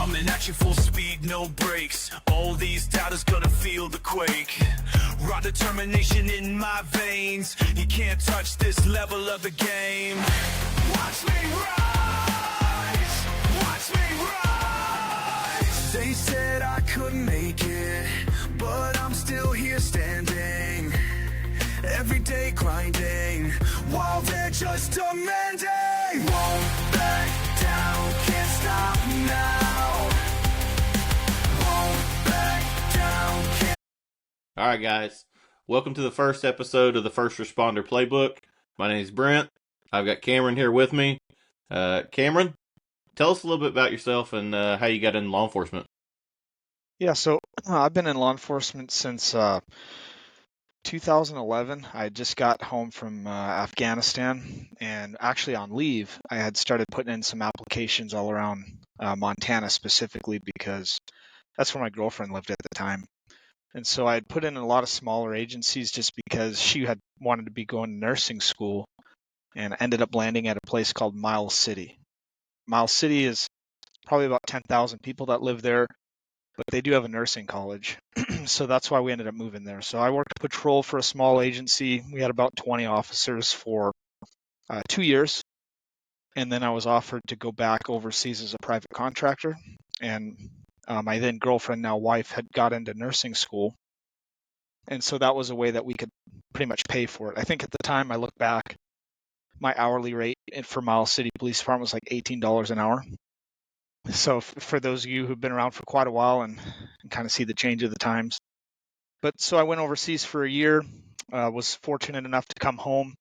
coming at you full speed, no brakes. All these doubters gonna feel the quake. Raw determination in my veins. You can't touch this level of the game. Watch me rise. Watch me rise. They said I couldn't make it, but I'm still here standing. Every day grinding, while they're just demanding. Won't back down, can't stop now. Won't back down, can't. All right, guys. Welcome to the first episode of the First Responder Playbook. My name is Brent. I've got Cameron here with me. Cameron, tell us a little bit about yourself and how you got into law enforcement. Yeah, so I've been in law enforcement since 2011. I just got home from Afghanistan, and actually on leave, I had started putting in some applications all around Montana specifically because that's where my girlfriend lived at the time. And so I'd put in a lot of smaller agencies just because she had wanted to be going to nursing school, and ended up landing at a place called Miles City. Miles City is probably about 10,000 people that live there, but they do have a nursing college. So that's why we ended up moving there. So I worked patrol for a small agency. We had about 20 officers for 2 years. And then I was offered to go back overseas as a private contractor. And my then girlfriend, now wife, had got into nursing school. And so that was a way that we could pretty much pay for it. I think at the time I look back, my hourly rate for Miles City Police Department was like $18 an hour. So for those of you who've been around for quite a while and kind of see the change of the times. But so I went overseas for a year, was fortunate enough to come home.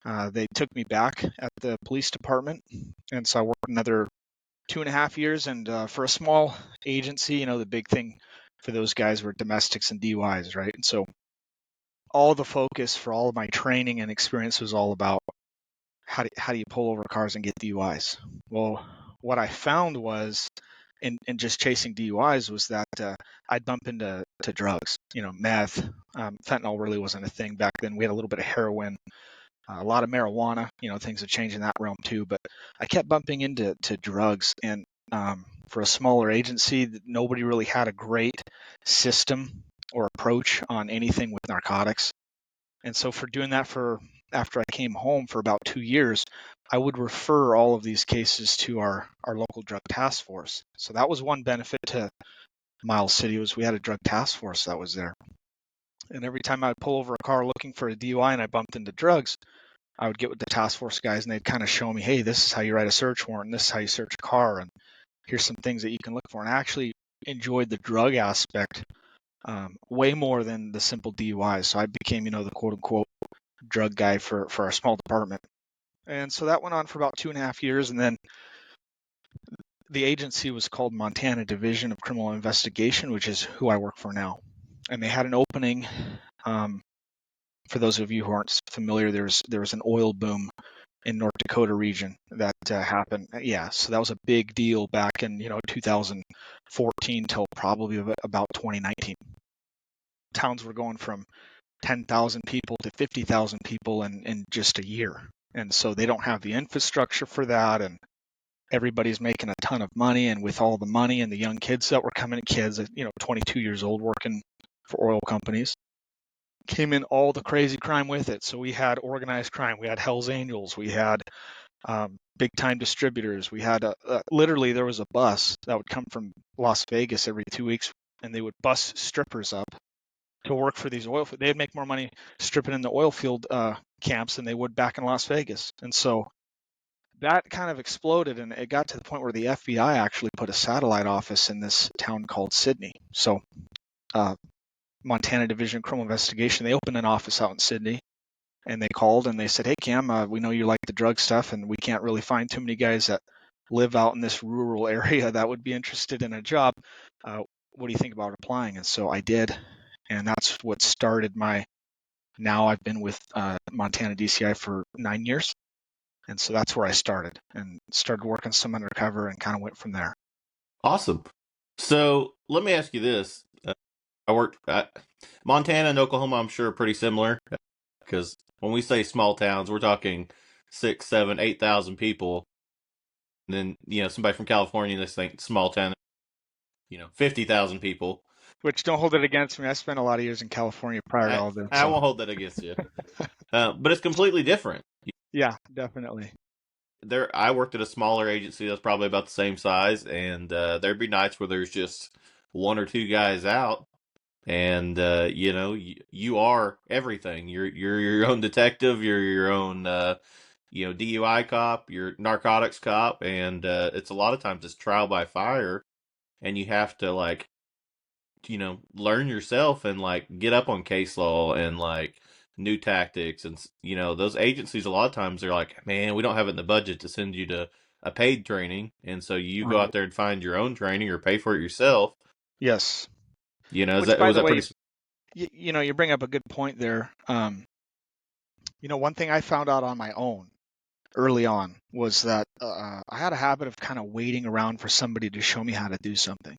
They took me back at the police department. And so I worked another 2.5 years. And for a small agency, the big thing for those guys were domestics and DUIs, right? And so all the focus for all of my training and experience was all about how do you pull over cars and get DUIs? Well, what I found was in just chasing DUIs was that I'd bump into drugs, meth. Fentanyl really wasn't a thing back then. We had a little bit of heroin, a lot of marijuana, things have changed in that realm too. But I kept bumping into drugs. And for a smaller agency, nobody really had a great system or approach on anything with narcotics. And so for doing that after I came home for about 2 years, I would refer all of these cases to our local drug task force. So that was one benefit to Miles City, was we had a drug task force that was there. And every time I would pull over a car looking for a DUI and I bumped into drugs, I would get with the task force guys and they'd kind of show me, hey, this is how you write a search warrant, and this is how you search a car, and here's some things that you can look for. And I actually enjoyed the drug aspect way more than the simple DUIs. So I became, the quote unquote drug guy for our small department. And so that went on for about 2.5 years. And then the agency was called Montana Division of Criminal Investigation, which is who I work for now. And they had an opening. For those of you who aren't familiar, there was an oil boom in North Dakota region that happened. Yeah, so that was a big deal back in 2014 till probably about 2019. Towns were going from 10,000 people to 50,000 people in just a year. And so they don't have the infrastructure for that, and everybody's making a ton of money. And with all the money and the young kids that were coming, 22 years old working for oil companies, came in all the crazy crime with it. So we had organized crime, we had Hell's Angels, we had big time distributors. We had literally there was a bus that would come from Las Vegas every 2 weeks, and they would bus strippers up to work for these oil. They'd make more money stripping in the oil field camps than they would back in Las Vegas. And so that kind of exploded, and it got to the point where the FBI actually put a satellite office in this town called Sydney. So Montana Division of Criminal Investigation, they opened an office out in Sydney, and they called and they said, hey, Cam, we know you like the drug stuff, and we can't really find too many guys that live out in this rural area that would be interested in a job. What do you think about applying? And so I did. And that's what started now I've been with Montana DCI for 9 years. And so that's where I started working some undercover and kind of went from there. Awesome. So let me ask you this. I worked Montana and Oklahoma, I'm sure, are pretty similar, because when we say small towns, we're talking 6, 7, 8,000 people. And then, somebody from California, they think small town, 50,000 people. Which, don't hold it against me. I spent a lot of years in California prior to I, all this. I So won't hold that against you. But it's completely different. yeah, definitely. I worked at a smaller agency that's probably about the same size, and there'd be nights where there's just one or two guys out, and you are everything. You're your own detective. You're your own DUI cop. You're narcotics cop, and it's a lot of times it's trial by fire, and you have to learn yourself and get up on case law and new tactics. And those agencies a lot of times they're like, man, we don't have it in the budget to send you to a paid training, and so you go Right. out there and find your own training or pay for it yourself. Yes. Is Which, that by was the that way, pretty? you bring up a good point there. One thing I found out on my own early on was that I had a habit of kind of waiting around for somebody to show me how to do something.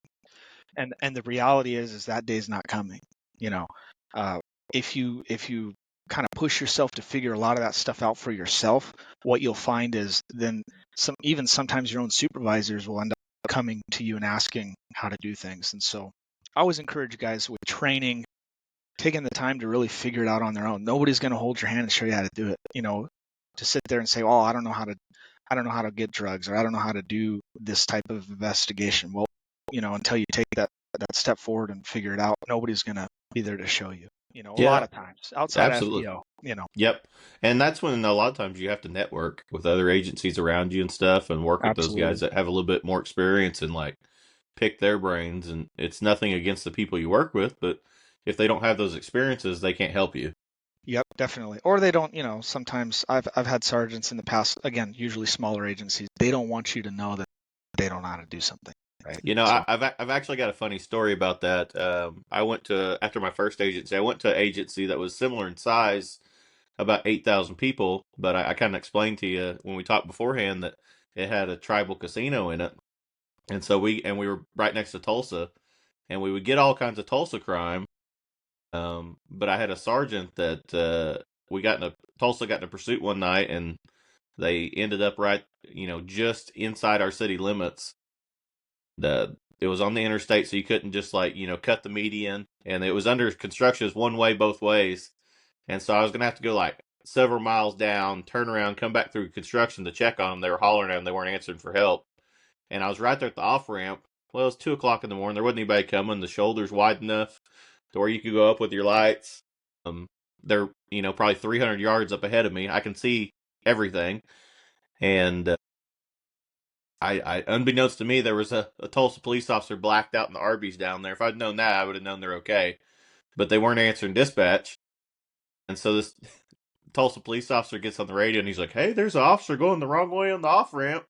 And the reality is that day's not coming. You know, uh, if you kind of push yourself to figure a lot of that stuff out for yourself, what you'll find is then sometimes your own supervisors will end up coming to you and asking how to do things. And so I always encourage guys with training, taking the time to really figure it out on their own. Nobody's going to hold your hand and show you how to do it. To sit there and say, "Oh, I don't know how to get drugs, or I don't know how to do this type of investigation." Well, until you take that step forward and figure it out, nobody's going to be there to show you. A lot Yeah, of times outside of absolutely. FBO. Yep. And that's when a lot of times you have to network with other agencies around you and stuff and work with those guys Absolutely. that have a little bit more experience and pick their brains. And it's nothing against the people you work with, but if they don't have those experiences, they can't help you. Yep, definitely. Or they don't, sometimes I've had sergeants in the past, again, usually smaller agencies, they don't want you to know that they don't know how to do something, right? So, I've actually got a funny story about that. I went to after my first agency. I went to an agency that was similar in size, about 8,000 people. But I kind of explained to you when we talked beforehand that it had a tribal casino in it, and so we were right next to Tulsa, and we would get all kinds of Tulsa crime. But I had a sergeant that Tulsa got in a pursuit one night, and they ended up right, just inside our city limits. It was on the interstate, so you couldn't just cut the median, and it was under construction. It was one way both ways, and so I was gonna have to go several miles down, turn around, come back through construction to check on them. They were hollering at them; they weren't answering for help, and I was right there at the off ramp. Well, it was 2 o'clock in the morning. There wasn't anybody coming. The shoulder's wide enough to where you could go up with your lights. Um, they're probably 300 yards up ahead of me. I can see everything, and unbeknownst to me, there was a Tulsa police officer blacked out in the Arby's down there. If I'd known that, I would have known they're okay. But they weren't answering dispatch. And so this Tulsa police officer gets on the radio and he's like, "Hey, there's an officer going the wrong way on the off ramp."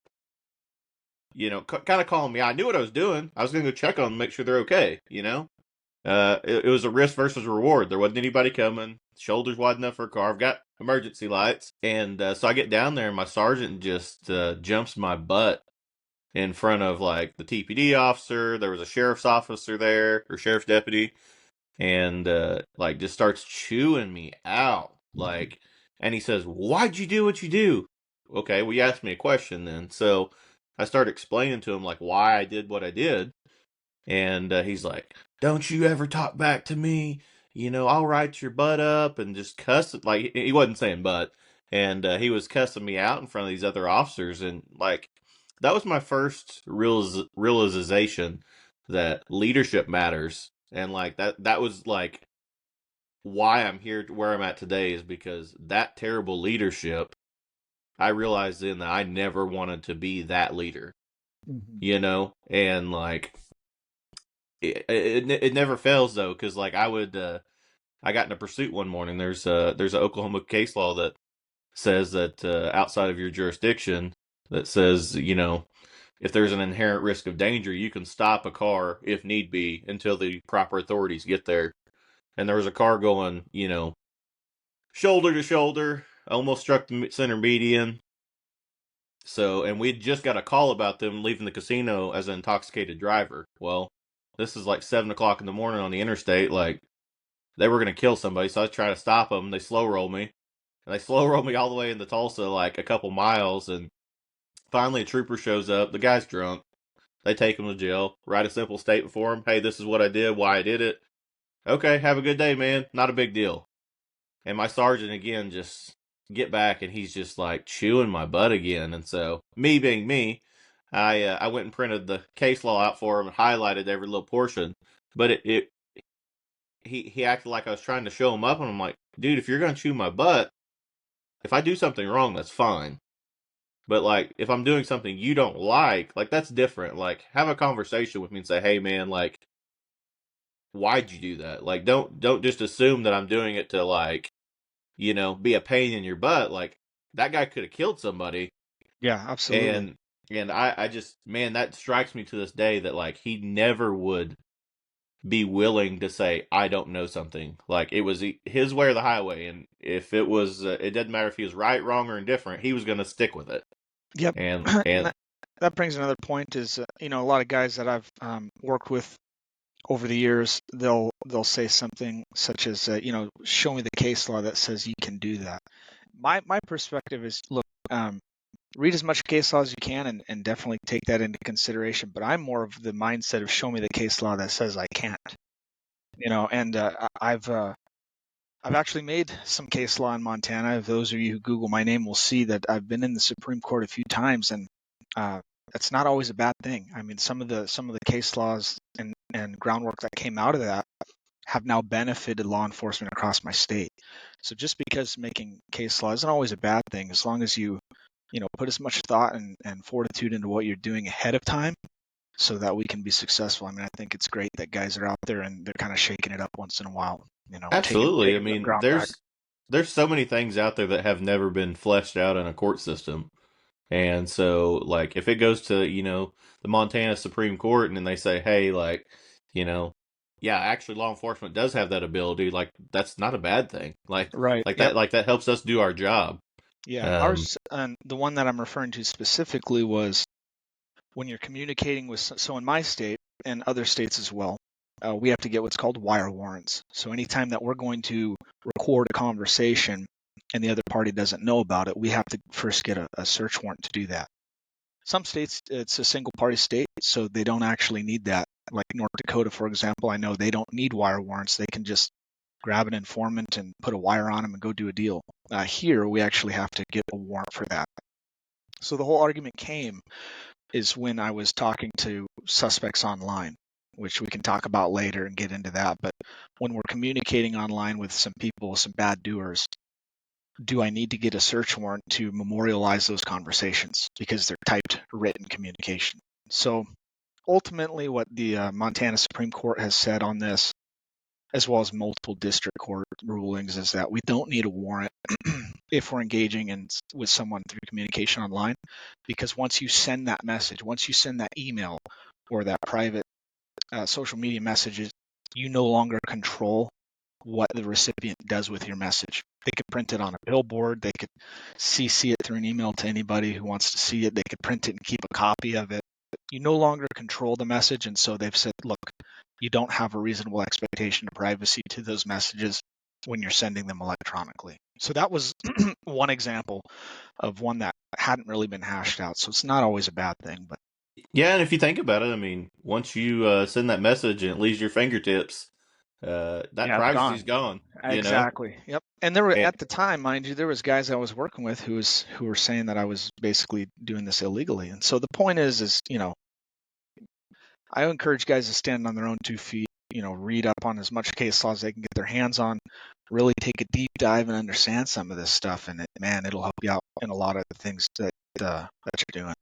Kind of calling me. I knew what I was doing. I was going to go check on them, make sure they're okay. It was a risk versus reward. There wasn't anybody coming. Shoulders wide enough for a car. I've got emergency lights. And so I get down there and my sergeant just jumps my butt in front of the TPD officer. There was a sheriff's officer there, or sheriff's deputy, and just starts chewing me out. And he says, "Why'd you do what you do?" Okay, well, you asked me a question then. So I started explaining to him why I did what I did. And he's like, "Don't you ever talk back to me. I'll write your butt up," and just cuss it. He wasn't saying butt. And he was cussing me out in front of these other officers. And that was my first realization that leadership matters. And that was why I'm here to where I'm at today, is because that terrible leadership, I realized then that I never wanted to be that leader, mhm. and it never fails though, because I got in a pursuit one morning. There's an Oklahoma case law that says that outside of your jurisdiction, that says if there's an inherent risk of danger, you can stop a car if need be until the proper authorities get there. And there was a car going shoulder to shoulder, almost struck the center median. So, and we'd just got a call about them leaving the casino as an intoxicated driver. Well, this is 7 o'clock in the morning on the interstate. They were going to kill somebody, so I tried to stop them. They slow roll me. And they slow roll me all the way into Tulsa, a couple miles. And finally, a trooper shows up. The guy's drunk. They take them to jail, write a simple statement for them. Hey, this is what I did, why I did it. Okay, have a good day, man. Not a big deal. And my sergeant, again, just get back, and he's just like chewing my butt again. And so, me being me, I went and printed the case law out for him and highlighted every little portion. But he acted like I was trying to show him up, and I'm like, dude, if you're gonna chew my butt, if I do something wrong, that's fine. But like, if I'm doing something you don't like that's different. Like, have a conversation with me and say, hey, man, like, why'd you do that? Like, don't just assume that I'm doing it to like, be a pain in your butt. Like, that guy could have killed somebody. Yeah, absolutely. And I just, man, that strikes me to this day that like he never would be willing to say, I don't know something. Like, it was his way or the highway. And if it was, it doesn't matter if he was right, wrong, or indifferent, he was going to stick with it. Yep. And that brings another point is, a lot of guys that I've worked with over the years, they'll say something such as, show me the case law that says you can do that. My perspective is, look, read as much case law as you can and definitely take that into consideration. But I'm more of the mindset of show me the case law that says I can't. And I've actually made some case law in Montana. Those of you who Google my name will see that I've been in the Supreme Court a few times, and that's not always a bad thing. I mean, some of the case laws and groundwork that came out of that have now benefited law enforcement across my state. So just because making case law isn't always a bad thing, as long as you put as much thought and fortitude into what you're doing ahead of time so that we can be successful. I mean, I think it's great that guys are out there and they're kind of shaking it up once in a while. absolutely. I taking the mean, ground back. there's so many things out there that have never been fleshed out in a court system. And so, like, if it goes to, the Montana Supreme Court and then they say, hey, like, yeah, actually law enforcement does have that ability, like, that's not a bad thing. Right. Like Yep. that helps us do our job. Yeah. Ours, and the one that I'm referring to specifically was when you're communicating with, so in my state and other states as well, we have to get what's called wire warrants. So anytime that we're going to record a conversation and the other party doesn't know about it, we have to first get a search warrant to do that. Some states, it's a single party state, so they don't actually need that. Like North Dakota, for example, I know they don't need wire warrants. They can just grab an informant and put a wire on them and go do a deal. Here, we actually have to get a warrant for that. So the whole argument came is when I was talking to suspects online, which we can talk about later and get into that. But when we're communicating online with some people, some bad doers, do I need to get a search warrant to memorialize those conversations because they're typed written communication? So ultimately what the Montana Supreme Court has said on this, as well as multiple district court rulings, is that we don't need a warrant if we're engaging with someone through communication online, because once you send that message, once you send that email or that private social media messages, you no longer control what the recipient does with your message. They could print it on a billboard. They could CC it through an email to anybody who wants to see it. They could print it and keep a copy of it. You no longer control the message. And so they've said, look, you don't have a reasonable expectation of privacy to those messages when you're sending them electronically. So that was one example of one that hadn't really been hashed out. So it's not always a bad thing. But yeah, and if you think about it, I mean, once you send that message and it leaves your fingertips, that privacy's gone. Exactly. Yep. And there were, at the time, mind you, there was guys I was working with who were saying that I was basically doing this illegally. And so the point is, I encourage guys to stand on their own 2 feet, read up on as much case law as they can get their hands on, really take a deep dive and understand some of this stuff. And it'll help you out in a lot of the things that you're doing.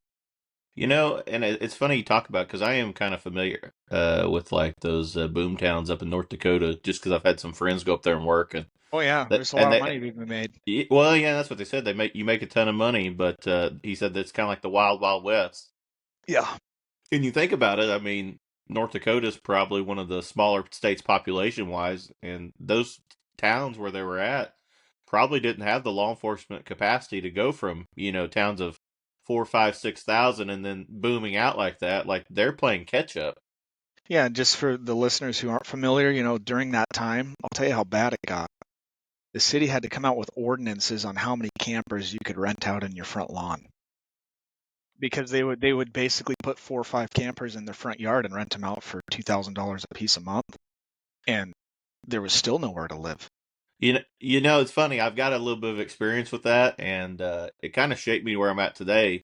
And it's funny you talk about, because I am kind of familiar with like those boom towns up in North Dakota, just because I've had some friends go up there and work. And oh yeah, there's a lot of money being made. Well, yeah, that's what they said. You make a ton of money, but he said that's kind of like the wild, wild west. Yeah. And you think about it, I mean, North Dakota is probably one of the smaller states population-wise, and those towns where they were at probably didn't have the law enforcement capacity to go from, towns of 4, 5, 6,000 and then booming out like that. Like, they're playing catch up. Yeah, just for the listeners who aren't familiar, during that time, I'll tell you how bad it got. The city had to come out with ordinances on how many campers you could rent out in your front lawn. because they would basically put 4 or 5 campers in their front yard and rent them out for $2,000 a piece a month, and there was still nowhere to live. You know, it's funny. I've got a little bit of experience with that, and it kind of shaped me where I'm at today.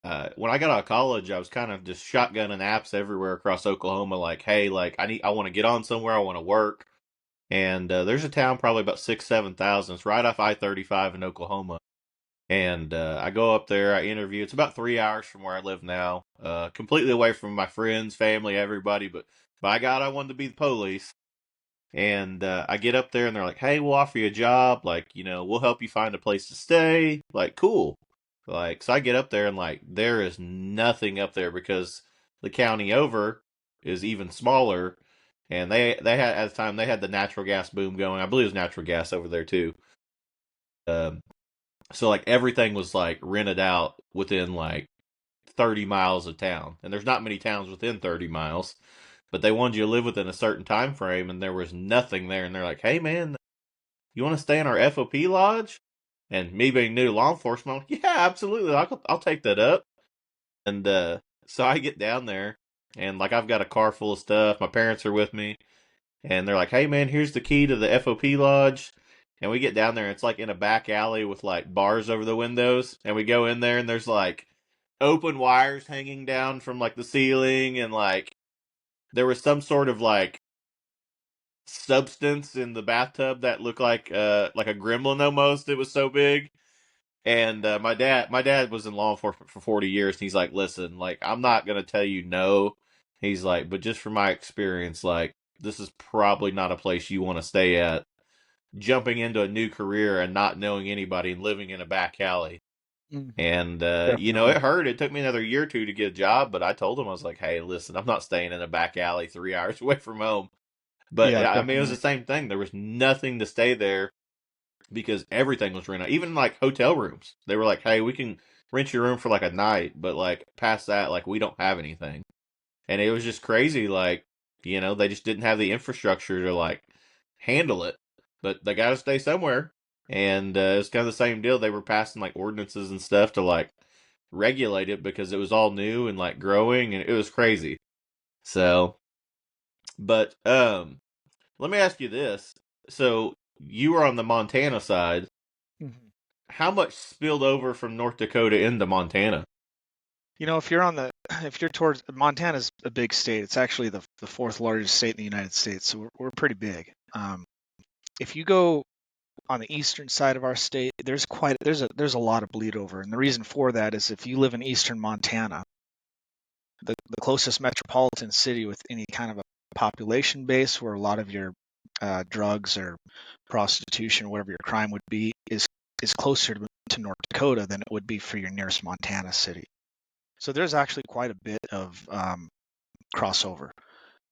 When I got out of college, I was kind of just shotgunning apps everywhere across Oklahoma. Like, hey, like I want to get on somewhere. I want to work. And there's a town probably about 7,000. It's right off I-35 in Oklahoma. And I go up there. I interview. It's about 3 hours from where I live now. Completely away from my friends, family, everybody. But by God, I wanted to be the police. And I get up there and they're like, hey, we'll offer you a job. Like, we'll help you find a place to stay. Like, cool. Like, so I get up there and like, there is nothing up there because the county over is even smaller. And they had, at the time, they had the natural gas boom going. I believe it was natural gas over there too. Um, so like everything was like rented out within like 30 miles of town. And there's not many towns within 30 miles. But they wanted you to live within a certain time frame, and there was nothing there. And they're like, "Hey, man, you want to stay in our FOP lodge?" And me being new to law enforcement, I'm like, "Yeah, absolutely, I'll take that up." And so I get down there, and like I've got a car full of stuff. My parents are with me, and they're like, "Hey, man, here's the key to the FOP lodge." And we get down there, and it's like in a back alley with like bars over the windows. And we go in there, and there's like open wires hanging down from like the ceiling, and like there was some sort of like substance in the bathtub that looked like a gremlin almost. It was so big. And my dad was in law enforcement for 40 years, and he's like, listen, like I'm not gonna tell you no. He's like, but just from my experience, like this is probably not a place you want to stay at. Jumping into a new career and not knowing anybody and living in a back alley. Mhm. And Definitely. it hurt. It took me another year or two to get a job, but I told him, I was like, hey, listen, I'm not staying in a back alley 3 hours away from home. But Yeah, I mean, it was the definitely. same thing. There was nothing to stay there because everything was rented. Even like hotel rooms, they were like, "Hey, we can rent your room for like a night, but like past that, like we don't have anything." And it was just crazy. Like, they just didn't have the infrastructure to like handle it. But they got to stay somewhere, and it's kind of the same deal. They were passing like ordinances and stuff to like regulate it because it was all new and like growing, and it was crazy. So, but let me ask you this. So you were on the Montana side. Mhm. How much spilled over from North Dakota into Montana? If you're if you're towards Montana's a big state. It's actually the fourth largest state in the United States, so we're pretty big. If you go on the eastern side of our state, there's a lot of bleed over, and the reason for that is if you live in eastern Montana, the closest metropolitan city with any kind of a population base where a lot of your drugs or prostitution or whatever your crime would be is closer to North Dakota than it would be for your nearest Montana city. So there's actually quite a bit of crossover.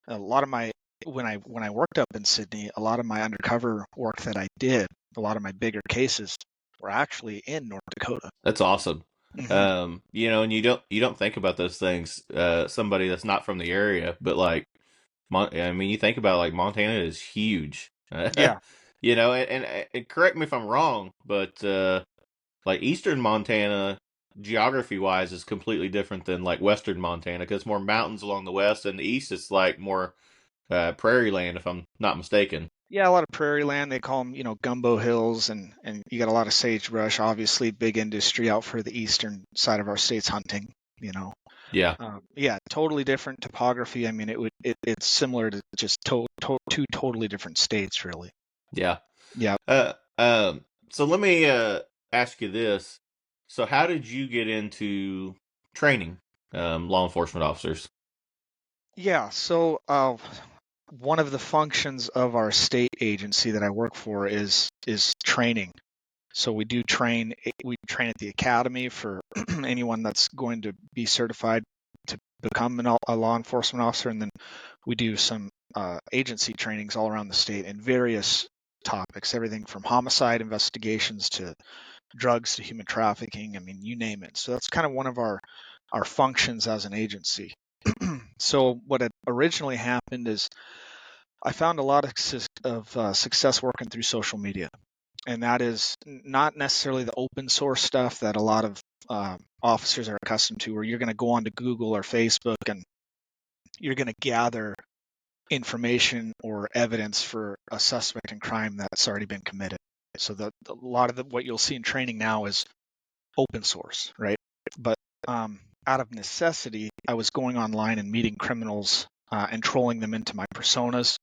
A lot of my when I worked up in Sydney, a lot of my undercover work that I did, a lot of my bigger cases were actually in North Dakota. That's awesome. Hmm. And you don't think about those things. Somebody that's not from the area, but like, I mean, you think about it, like Montana is huge. Yeah, And correct me if I'm wrong, but like Eastern Montana, geography wise, is completely different than like Western Montana because it's more mountains along the west, and the east it's like more prairie land, if I'm not mistaken. yeah, a lot of prairie land. They call them, gumbo hills, and you got a lot of sagebrush. Obviously, big industry out for the eastern side of our state's hunting. You know, Yeah, yeah, totally different topography. I mean, it's similar to just two totally different states, really. yeah. Yeah, Uh, um, so let me ask you this. So how did you get into training law enforcement officers? yeah. So, one of the functions of our state agency that I work for is training. So we train at the academy for anyone that's going to be certified to become a law enforcement officer, and then we do some agency trainings all around the state in various topics, everything from homicide investigations to drugs to human trafficking. I mean, you name it. So that's kind of one of our functions as an agency. So what had originally happened is I found a lot of success working through social media. and that is not necessarily the open source stuff that a lot of officers are accustomed to, where you're going to go onto Google or Facebook and you're going to gather information or evidence for a suspect in crime that's already been committed. So a lot of what you'll see in training now is open source, right? But out of necessity, I was going online and meeting criminals and trolling them into my personas.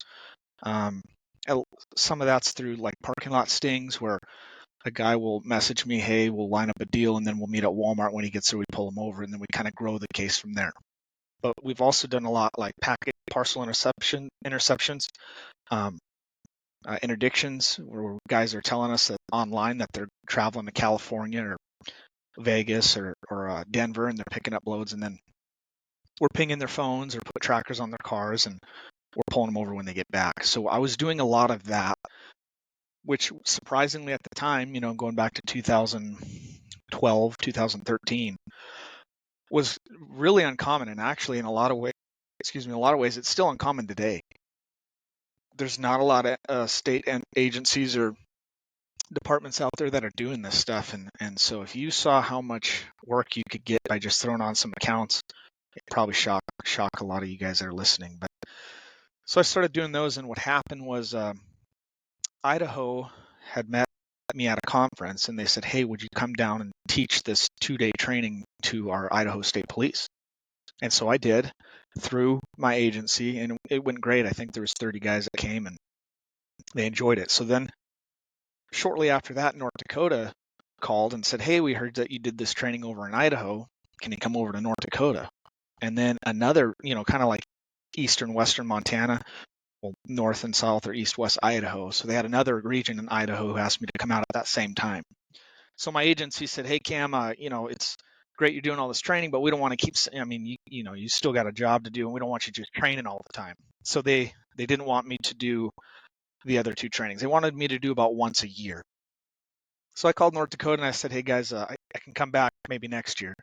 Some of that's through like parking lot stings, where a guy will message me, hey, we'll line up a deal, and then we'll meet at Walmart. When he gets there, we pull him over, and then we kind of grow the case from there. But we've also done a lot like packet parcel interceptions, interdictions, where guys are telling us that online that they're traveling to California or Vegas or Denver, and they're picking up loads, and then we're pinging their phones or put trackers on their cars, and we're pulling them over when they get back. So I was doing a lot of that, which surprisingly at the time, going back to 2012, 2013, was really uncommon. And actually, in a lot of ways, it's still uncommon today. There's not a lot of state and agencies or departments out there that are doing this stuff. And so if you saw how much work you could get by just throwing on some accounts, it probably shock a lot of you guys that are listening. But so I started doing those, and what happened was Idaho had met me at a conference, and they said, hey, would you come down and teach this 2-day training to our Idaho State Police? And so I did through my agency, and it went great. I think there was 30 guys that came, and they enjoyed it. So then shortly after that, North Dakota called and said, hey, we heard that you did this training over in Idaho. Can you come over to North Dakota? And then another, kind of like eastern, western Montana, well, north and south, or east, west Idaho. So they had another region in Idaho who asked me to come out at that same time. So my agency said, hey, Cam, it's great you're doing all this training, but we don't want to keep, you still got a job to do, and we don't want you just training all the time. So they didn't want me to do the other 2 trainings. They wanted me to do about once a year. So I called North Dakota and I said, hey guys, I can come back maybe next year.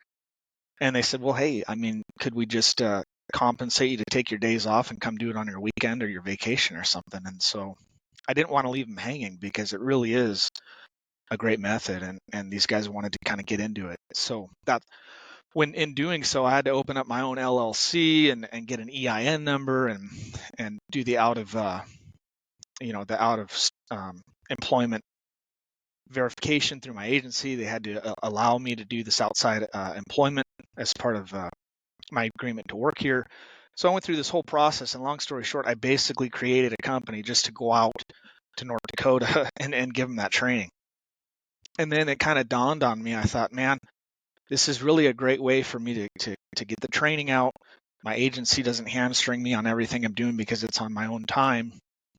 And they said, well, hey, could we just compensate you to take your days off and come do it on your weekend or your vacation or something? And so I didn't want to leave them hanging, because it really is a great method, and these guys wanted to kind of get into it. So that, when in doing so, I had to open up my own LLC and get an EIN number and do the out of employment verification through my agency. They had to allow me to do this outside employment as part of my agreement to work here. So I went through this whole process, and long story short, I basically created a company just to go out to North Dakota and give them that training. And then it kind of dawned on me. I thought, man, this is really a great way for me to get the training out. My agency doesn't hamstring me on everything I'm doing because it's on my own time.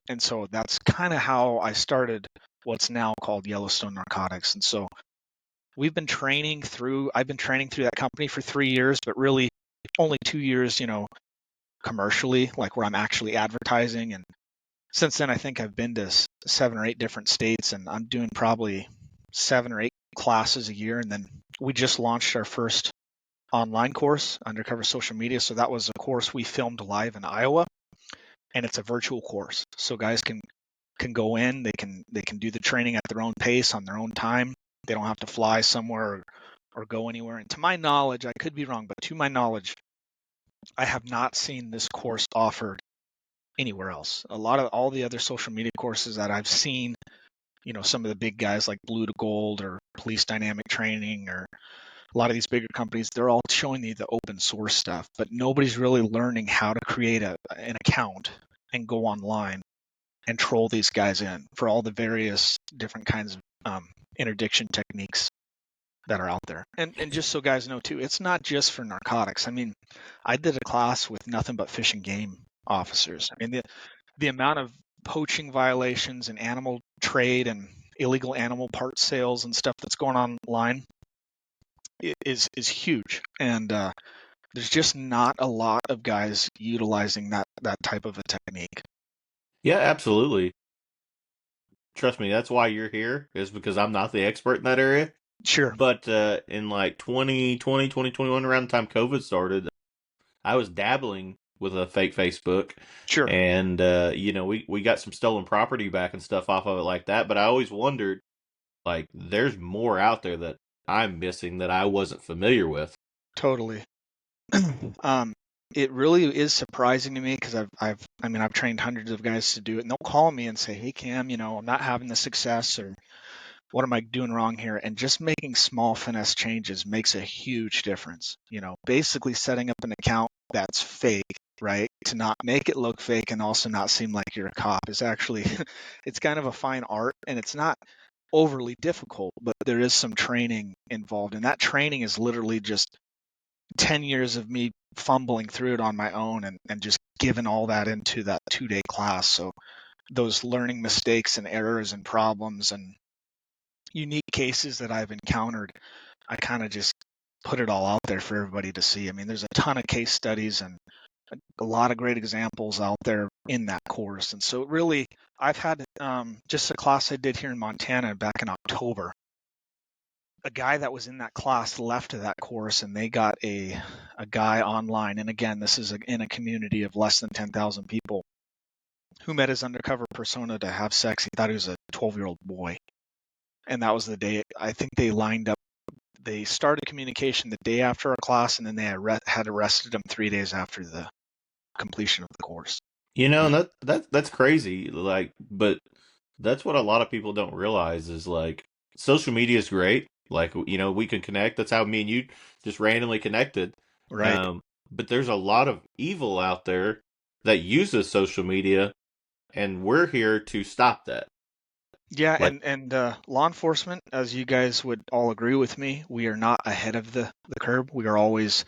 And so that's kind of how I started what's now called Yellowstone Narcotics. And so I've been training through that company for 3 years, but really only 2 years, commercially, like where I'm actually advertising. And since then, I think I've been to 7 or 8 different states, and I'm doing probably 7 or 8 classes a year. And then we just launched our first online course, Undercover Social Media. So that was a course we filmed live in Iowa, and it's a virtual course. So guys can go in, they can do the training at their own pace on their own time. They don't have to fly somewhere or go anywhere. And to my knowledge, I could be wrong, but to my knowledge, I have not seen this course offered anywhere else. A lot of all the other social media courses that I've seen, some of the big guys like Blue to Gold or Police Dynamic Training, or a lot of these bigger companies, they're all showing you the open source stuff, but nobody's really learning how to create an account and go online and troll these guys in for all the various different kinds of interdiction techniques that are out there. And just so guys know too, it's not just for narcotics. I did a class with nothing but fish and game officers. The amount of poaching violations and animal trade and illegal animal part sales and stuff that's going on online is huge. And there's just not a lot of guys utilizing that type of a technique. Yeah, absolutely. Trust me, that's why you're here, is because I'm not the expert in that area. Sure. But in like 2020, 2021, around the time COVID started, I was dabbling with a fake Facebook. Sure. And, we got some stolen property back and stuff off of it like that. But I always wondered, like there's more out there that I'm missing that I wasn't familiar with. Totally. um, it really is surprising to me because I've trained hundreds of guys to do it, and they'll call me and say, "Hey Cam, I'm not having the success, or what am I doing wrong here?" And just making small finesse changes makes a huge difference. Basically setting up an account that's fake, right? To not make it look fake and also not seem like you're a cop is actually, it's kind of a fine art, and it's not overly difficult, but there is some training involved. And that training is literally just 10 years of me fumbling through it on my own and just giving all that into that 2-day class. So those learning mistakes and errors and problems and unique cases that I've encountered, I kind of just put it all out there for everybody to see. I mean, there's a ton of case studies and a lot of great examples out there in that course. And so really, I've had just a class I did here in Montana back in October. A guy that was in that class left that course, and they got a guy online. And again, this is in a community of less than 10,000 people, who met his undercover persona to have sex. He thought he was a 12-year-old boy. And that was the day. I think they lined up. They started communication the day after our class, and then they had arrested him 3 days after the completion of the course. And that's crazy. Like, but that's what a lot of people don't realize is like social media is great. Like, we can connect. That's how me and you just randomly connected. Right. But there's a lot of evil out there that uses social media, and we're here to stop that. Yeah, Like, and law enforcement, as you guys would all agree with me, we are not ahead of the curve. We are always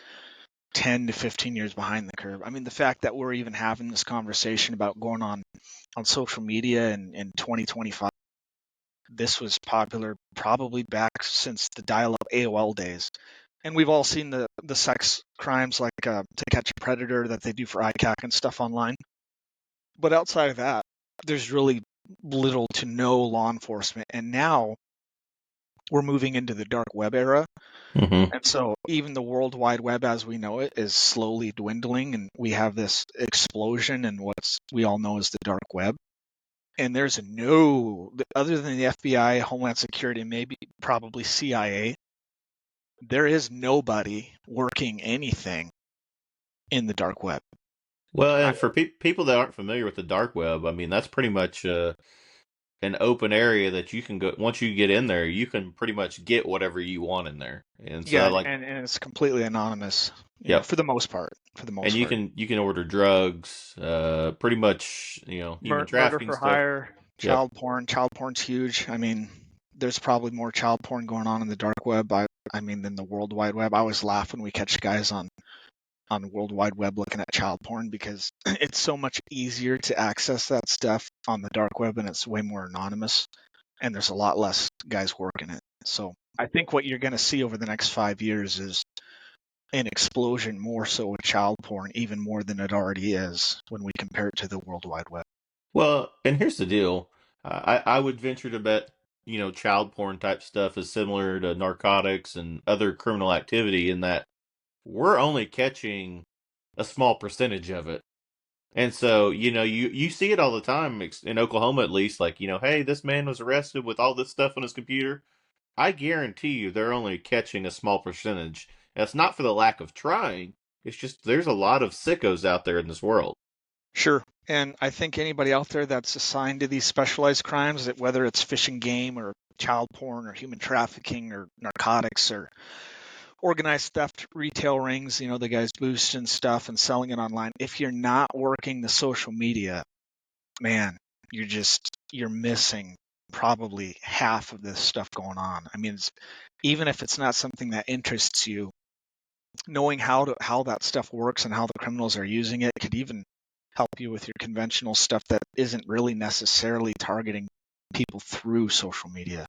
10 to 15 years behind the curve. I mean, the fact that we're even having this conversation about going on social media in 2025, this was popular probably back since the dial-up AOL days. And we've all seen the sex crimes like To Catch a Predator that they do for ICAC and stuff online. But outside of that, there's really little to no law enforcement. And now we're moving into the dark web era. mhm. And so even the World Wide Web as we know it is slowly dwindling, and we have this explosion in we all know as the dark web. And there's other than the FBI, Homeland Security, maybe probably CIA, there is nobody working anything in the dark web. Well, and for people that aren't familiar with the dark web, I mean, that's pretty much an open area that you can go. Once you get in there, you can pretty much get whatever you want in there. And Yeah, so, like, and it's completely anonymous, yep. for the most part. For the And most you part. can order drugs, pretty much, human Murder trafficking for stuff. hire, Yep. child porn. Child porn's huge. I mean, there's probably more child porn going on in the dark web. I mean, than the World Wide Web. I always laugh when we catch guys on the World Wide Web looking at child porn because it's so much easier to access that stuff on the dark web, and it's way more anonymous, and there's a lot less guys working it. So I think what you're going to see over the next 5 years is an explosion more so with child porn, even more than it already is when we compare it to the World Wide Web. Well, and here's the deal. I would venture to bet, child porn type stuff is similar to narcotics and other criminal activity in that we're only catching a small percentage of it. And so, you see it all the time in Oklahoma, at least, like, hey, this man was arrested with all this stuff on his computer. I guarantee you they're only catching a small percentage. And it's not for the lack of trying. It's just there's a lot of sickos out there in this world. Sure. And I think anybody out there that's assigned to these specialized crimes, that whether it's fishing game or child porn or human trafficking or narcotics or organized theft retail rings, the guys boosting stuff and selling it online. If you're not working the social media, man, you're missing probably half of this stuff going on. I mean, even if it's not something that interests you, knowing how that stuff works and how the criminals are using it could even help you with your conventional stuff that isn't really necessarily targeting people through social media.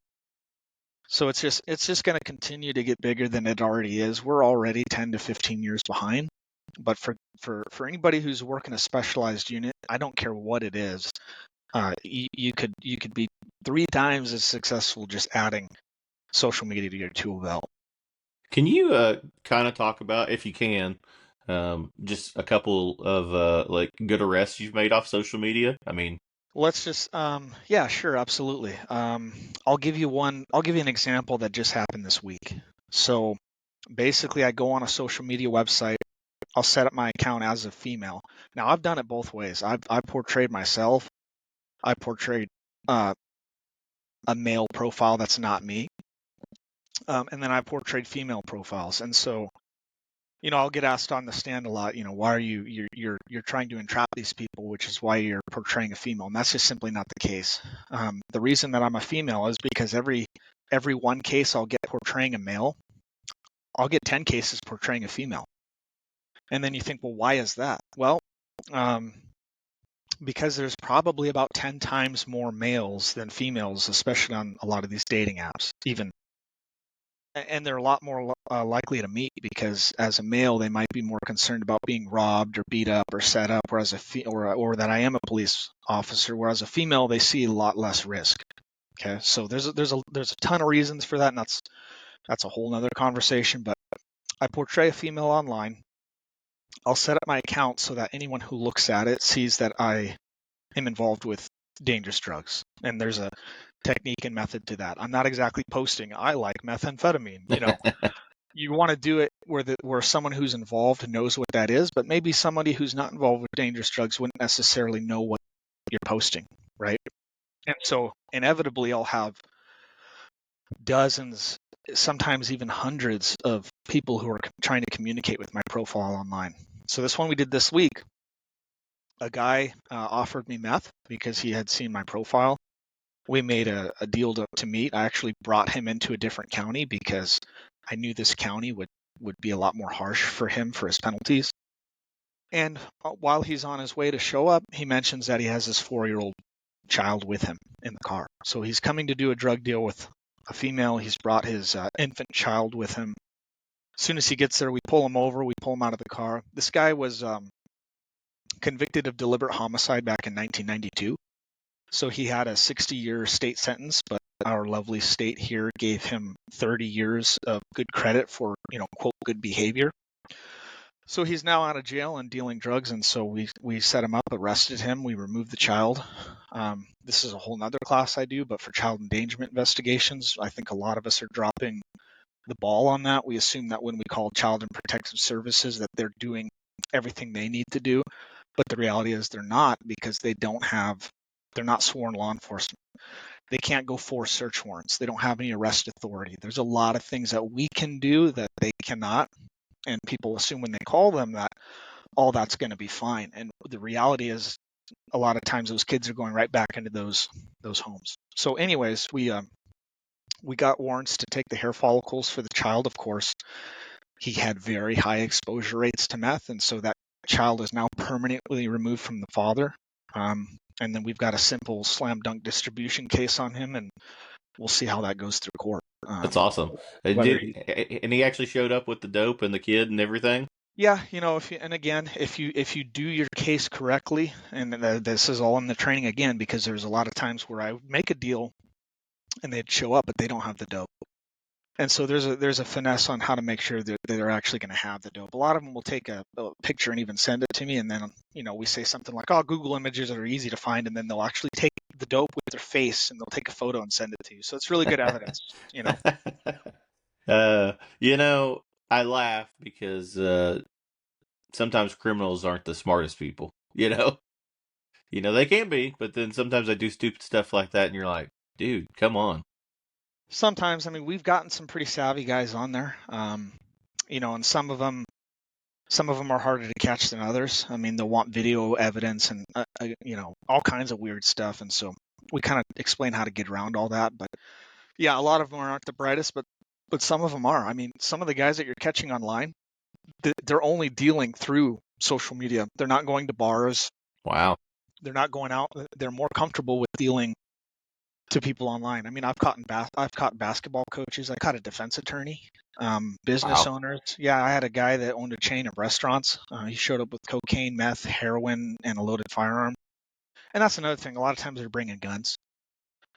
So it's just going to continue to get bigger than it already is. We're already 10 to 15 years behind. But for anybody who's working a specialized unit, I don't care what it is, you could be 3 times as successful just adding social media to your tool belt. Can you kind of talk about, if you can, just a couple of like good arrests you've made off social media? I mean, Let's just, yeah, sure, absolutely. I'll give you an example that just happened this week. So basically, I go on a social media website. I'll set up my account as a female. Now, I've done it both ways. I portrayed myself. I portrayed uh, a male profile that's not me, and then I portrayed female profiles. And so, I'll get asked on the stand a lot. Why are you're trying to entrap these people, which is why you're portraying a female, and that's just simply not the case. The reason that I'm a female is because every one case I'll get portraying a male, I'll get 10 cases portraying a female. And then you think, well, why is that? Well, because there's probably about 10 times more males than females, especially on a lot of these dating apps, even. And they're a lot more likely to meet because as a male, they might be more concerned about being robbed or beat up or set up, whereas or that I am a police officer, whereas a female, they see a lot less risk. Okay, so there's a ton of reasons for that, and that's a whole nother conversation. But I portray a female online. I'll set up my account so that anyone who looks at it sees that I am involved with dangerous drugs, and there's a technique and method to that. I'm not exactly posting I like methamphetamine. You want to do it where someone who's involved knows what that is, but maybe somebody who's not involved with dangerous drugs wouldn't necessarily know what you're posting, right? And so inevitably I'll have dozens, sometimes even hundreds of people who are trying to communicate with my profile online. So this one we did this week, a guy offered me meth because he had seen my profile. We made a deal to meet. I actually brought him into a different county because I knew this county would be a lot more harsh for him for his penalties. And while he's on his way to show up, he mentions that he has his 4-year-old child with him in the car. So he's coming to do a drug deal with a female. He's brought his infant child with him. As soon as he gets there, we pull him over. We pull him out of the car. This guy was convicted of deliberate homicide back in 1992. So he had a 60-year state sentence, but our lovely state here gave him 30 years of good credit for, quote, good behavior. So he's now out of jail and dealing drugs, and so we set him up, arrested him, we removed the child. This is a whole nother class I do, but for child endangerment investigations, I think a lot of us are dropping the ball on that. We assume that when we call Child and Protective Services that they're doing everything they need to do, but the reality is they're not, because they're not sworn law enforcement. They can't go force search warrants. They don't have any arrest authority. There's a lot of things that we can do that they cannot. And people assume when they call them that all that's going to be fine. And the reality is a lot of times those kids are going right back into those homes. So anyways, we got warrants to take the hair follicles for the child, of course. He had very high exposure rates to meth, and so that child is now permanently removed from the father. And then we've got a simple slam dunk distribution case on him, and we'll see how that goes through court. That's awesome. And he actually showed up with the dope and the kid and everything? Yeah, if you do your case correctly, and this is all in the training again, because there's a lot of times where I would make a deal and they'd show up, but they don't have the dope. And so there's a finesse on how to make sure that they're actually going to have the dope. A lot of them will take a picture and even send it to me, and then we say something like, "Oh, Google images are easy to find," and then they'll actually take the dope with their face and they'll take a photo and send it to you. So it's really good evidence. I laugh because sometimes criminals aren't the smartest people. They can be, but then sometimes I do stupid stuff like that, and you're like, dude, come on. Sometimes, we've gotten some pretty savvy guys on there, and some of them are harder to catch than others. They'll want video evidence and, all kinds of weird stuff. And so we kind of explain how to get around all that. But yeah, a lot of them aren't the brightest, but some of them are. Some of the guys that you're catching online, they're only dealing through social media. They're not going to bars. Wow. They're not going out. They're more comfortable with dealing to people online. I've caught basketball coaches. I caught a defense attorney, business owners. Yeah, I had a guy that owned a chain of restaurants. He showed up with cocaine, meth, heroin, and a loaded firearm. And that's another thing. A lot of times they're bringing guns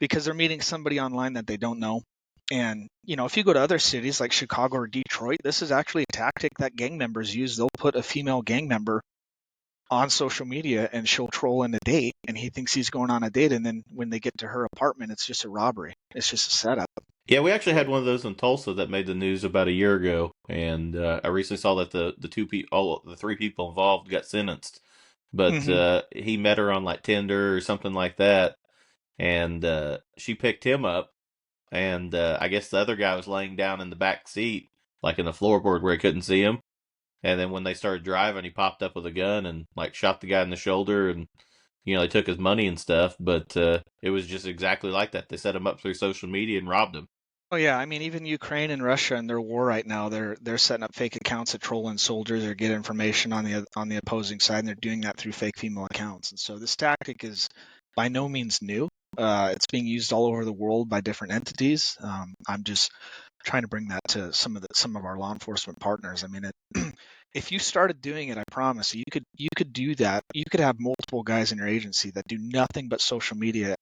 because they're meeting somebody online that they don't know. And, if you go to other cities like Chicago or Detroit, this is actually a tactic that gang members use. They'll put a female gang member on social media, and she'll troll in a date, and he thinks he's going on a date, and then when they get to her apartment, it's just a robbery. It's just a setup. Yeah, we actually had one of those in Tulsa that made the news about a year ago, and I recently saw that all the three people involved got sentenced, but Hmm. he met her on like Tinder or something like that, and she picked him up, and I guess the other guy was laying down in the back seat, like in the floorboard where he couldn't see him, and then when they started driving, he popped up with a gun and like shot the guy in the shoulder, and they took his money and stuff, but it was just exactly like that. They set him up through social media and robbed him. Oh yeah, I mean even Ukraine and Russia in their war right now, they're setting up fake accounts of trolling soldiers or get information on the opposing side, and they're doing that through fake female accounts. And so this tactic is by no means new. It's being used all over the world by different entities. I'm just trying to bring that to some of our law enforcement partners. I mean, if you started doing it, I promise you could do that. You could have multiple guys in your agency that do nothing but social media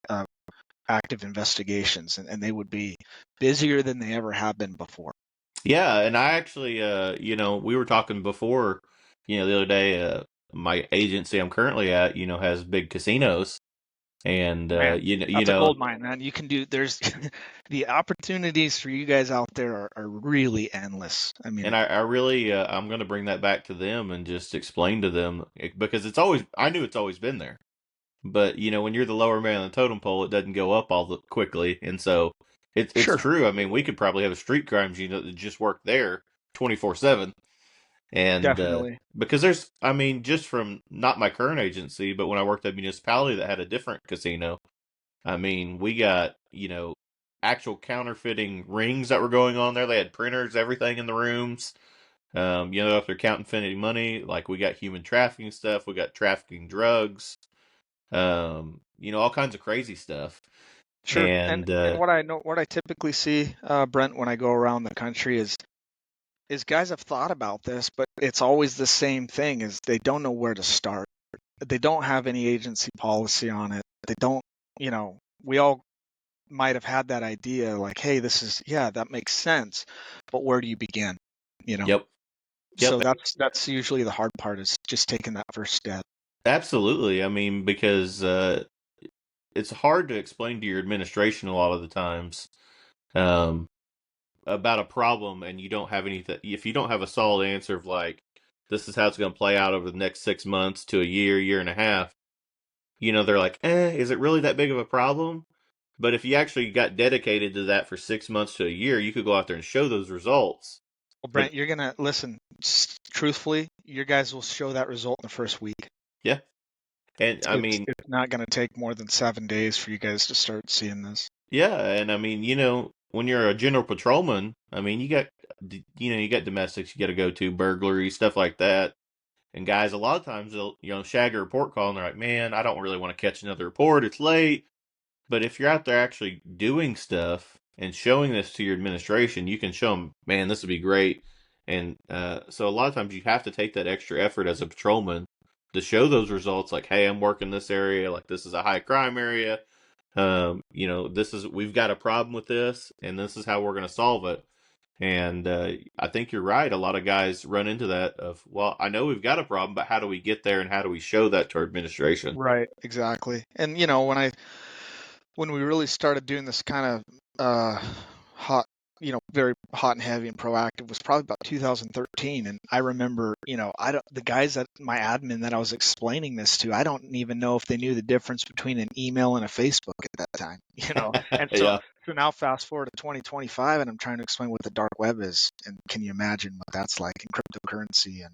active investigations, and they would be busier than they ever have been before. Yeah, and I actually, we were talking before, the other day. My agency I'm currently at, has big casinos, and Man, that's a gold mine, man. You can do there's the opportunities for you guys out there are really endless. I mean, and I really, I'm going to bring that back to them and just explain to them because I knew it's always been there, but when you're the lower man on the totem pole, it doesn't go up all quickly, and so it's sure, true. I mean, we could probably have a street crimes unit that just work there 24/7. And definitely. because I mean, just from not my current agency, but when I worked at a municipality that had a different casino, I mean, we got, actual counterfeiting rings that were going on there. They had printers, everything in the rooms. If they're counterfeiting money, like we got human trafficking stuff, we got trafficking drugs, all kinds of crazy stuff. Sure. And And what I typically see, Brent, when I go around the country is guys have thought about this, but it's always the same thing: is they don't know where to start. They don't have any agency policy on it. They don't, we all might have had that idea, like, hey, yeah, that makes sense, but where do you begin? You know. yep, yep, So that's usually the hard part, is just taking that first step. absolutely. I mean, because it's hard to explain to your administration a lot of the times. Um, about a problem and you don't have anything, if you don't have a solid answer of like, this is how it's going to play out over the next 6 months to a year and a half, they're like, is it really that big of a problem? But if you actually got dedicated to that for 6 months to a year, you could go out there and show those results. Well, But Brent, you're gonna listen. Truthfully, your guys will show that result in the first week. yeah, and I mean, It's not gonna take more than 7 days for you guys to start seeing this. yeah, and I mean, when you're a general patrolman, I mean, you got domestics you got to go to, burglary, stuff like that. And guys, a lot of times they'll, shag a report call and they're like, man, I don't really want to catch another report. It's late. But if you're out there actually doing stuff and showing this to your administration, you can show them, man, this would be great. And so a lot of times you have to take that extra effort as a patrolman to show those results. Like, hey, I'm working this area. Like, this is a high crime area. We've got a problem with this, and this is how we're going to solve it. And I think you're right. A lot of guys run into that of, well, I know we've got a problem, but how do we get there and how do we show that to our administration? Right, exactly. And when we really started doing this kind of hot, very hot and heavy and proactive, was probably about 2013. And I remember, the guys that my admin that I was explaining this to, I don't even know if they knew the difference between an email and a Facebook at that time, And so Yeah. so now fast forward to 2025, and I'm trying to explain what the dark web is, and can you imagine what that's like in cryptocurrency? And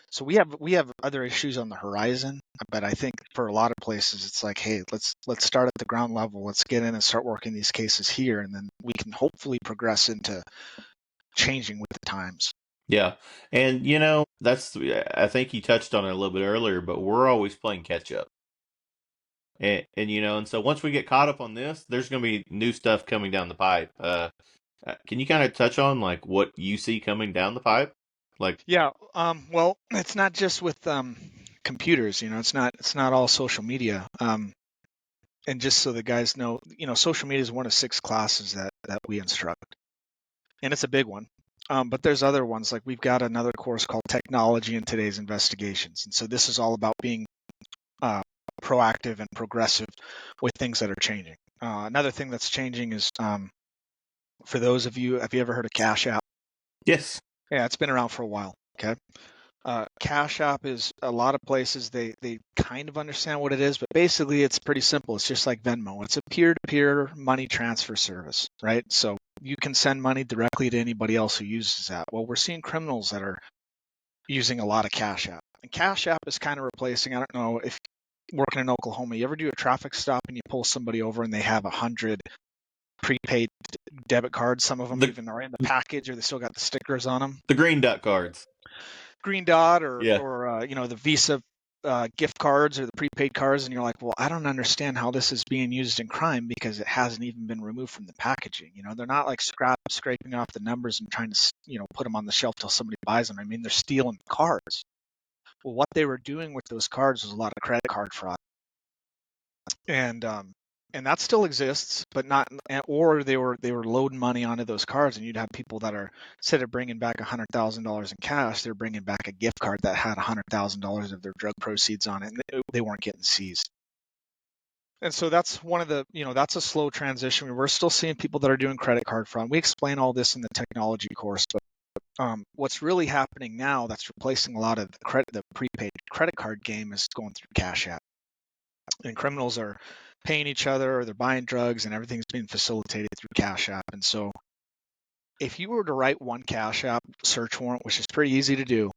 so we have other issues on the horizon, but I think for a lot of places it's like, hey, let's start at the ground level. Let's get in and start working these cases here, and then we can hopefully progress into changing with the times. Yeah. And, I think you touched on it a little bit earlier, but we're always playing catch up. And so once we get caught up on this, there's going to be new stuff coming down the pipe. Can you kind of touch on like what you see coming down the pipe? Like, Yeah. Well, it's not just with computers. It's not all social media. And just so the guys know, social media is one of 6 classes that we instruct, and it's a big one. But there's other ones, like we've got another course called Technology in Today's Investigations. And so this is all about being proactive and progressive with things that are changing. Another thing that's changing is, for those of you, have you ever heard of Cash App? Yes. Yeah, it's been around for a while. Okay. Cash App is, a lot of places they kind of understand what it is, but basically it's pretty simple. It's just like Venmo. It's a peer-to-peer money transfer service, right? So you can send money directly to anybody else who uses that. Well, we're seeing criminals that are using a lot of Cash App. And Cash App is kind of replacing, I don't know if working in Oklahoma, you ever do a traffic stop and you pull somebody over and they have 100 prepaid debit cards. Some of them The even are in the package, or they still got the stickers on them. the green dot cards. Green dot, or Yeah. the Visa gift cards or the prepaid cards, and you're like, well, I don't understand how this is being used in crime because it hasn't even been removed from the packaging. They're not like scraping off the numbers and trying to put them on the shelf till somebody buys them. I mean, they're stealing cards. Well, what they were doing with those cards was a lot of credit card fraud, and that still exists, but not. Or they were loading money onto those cards, and you'd have people that are, instead of bringing back $100,000 in cash, they're bringing back a gift card that had $100,000 of their drug proceeds on it, and they weren't getting seized. And so that's one of the, that's a slow transition. We're still seeing people that are doing credit card fraud. We explain all this in the technology course, but what's really happening now that's replacing a lot of the prepaid credit card game is going through Cash App. And criminals are paying each other, or they're buying drugs, and everything's being facilitated through Cash App. And so if you were to write one Cash App search warrant, which is pretty easy to do,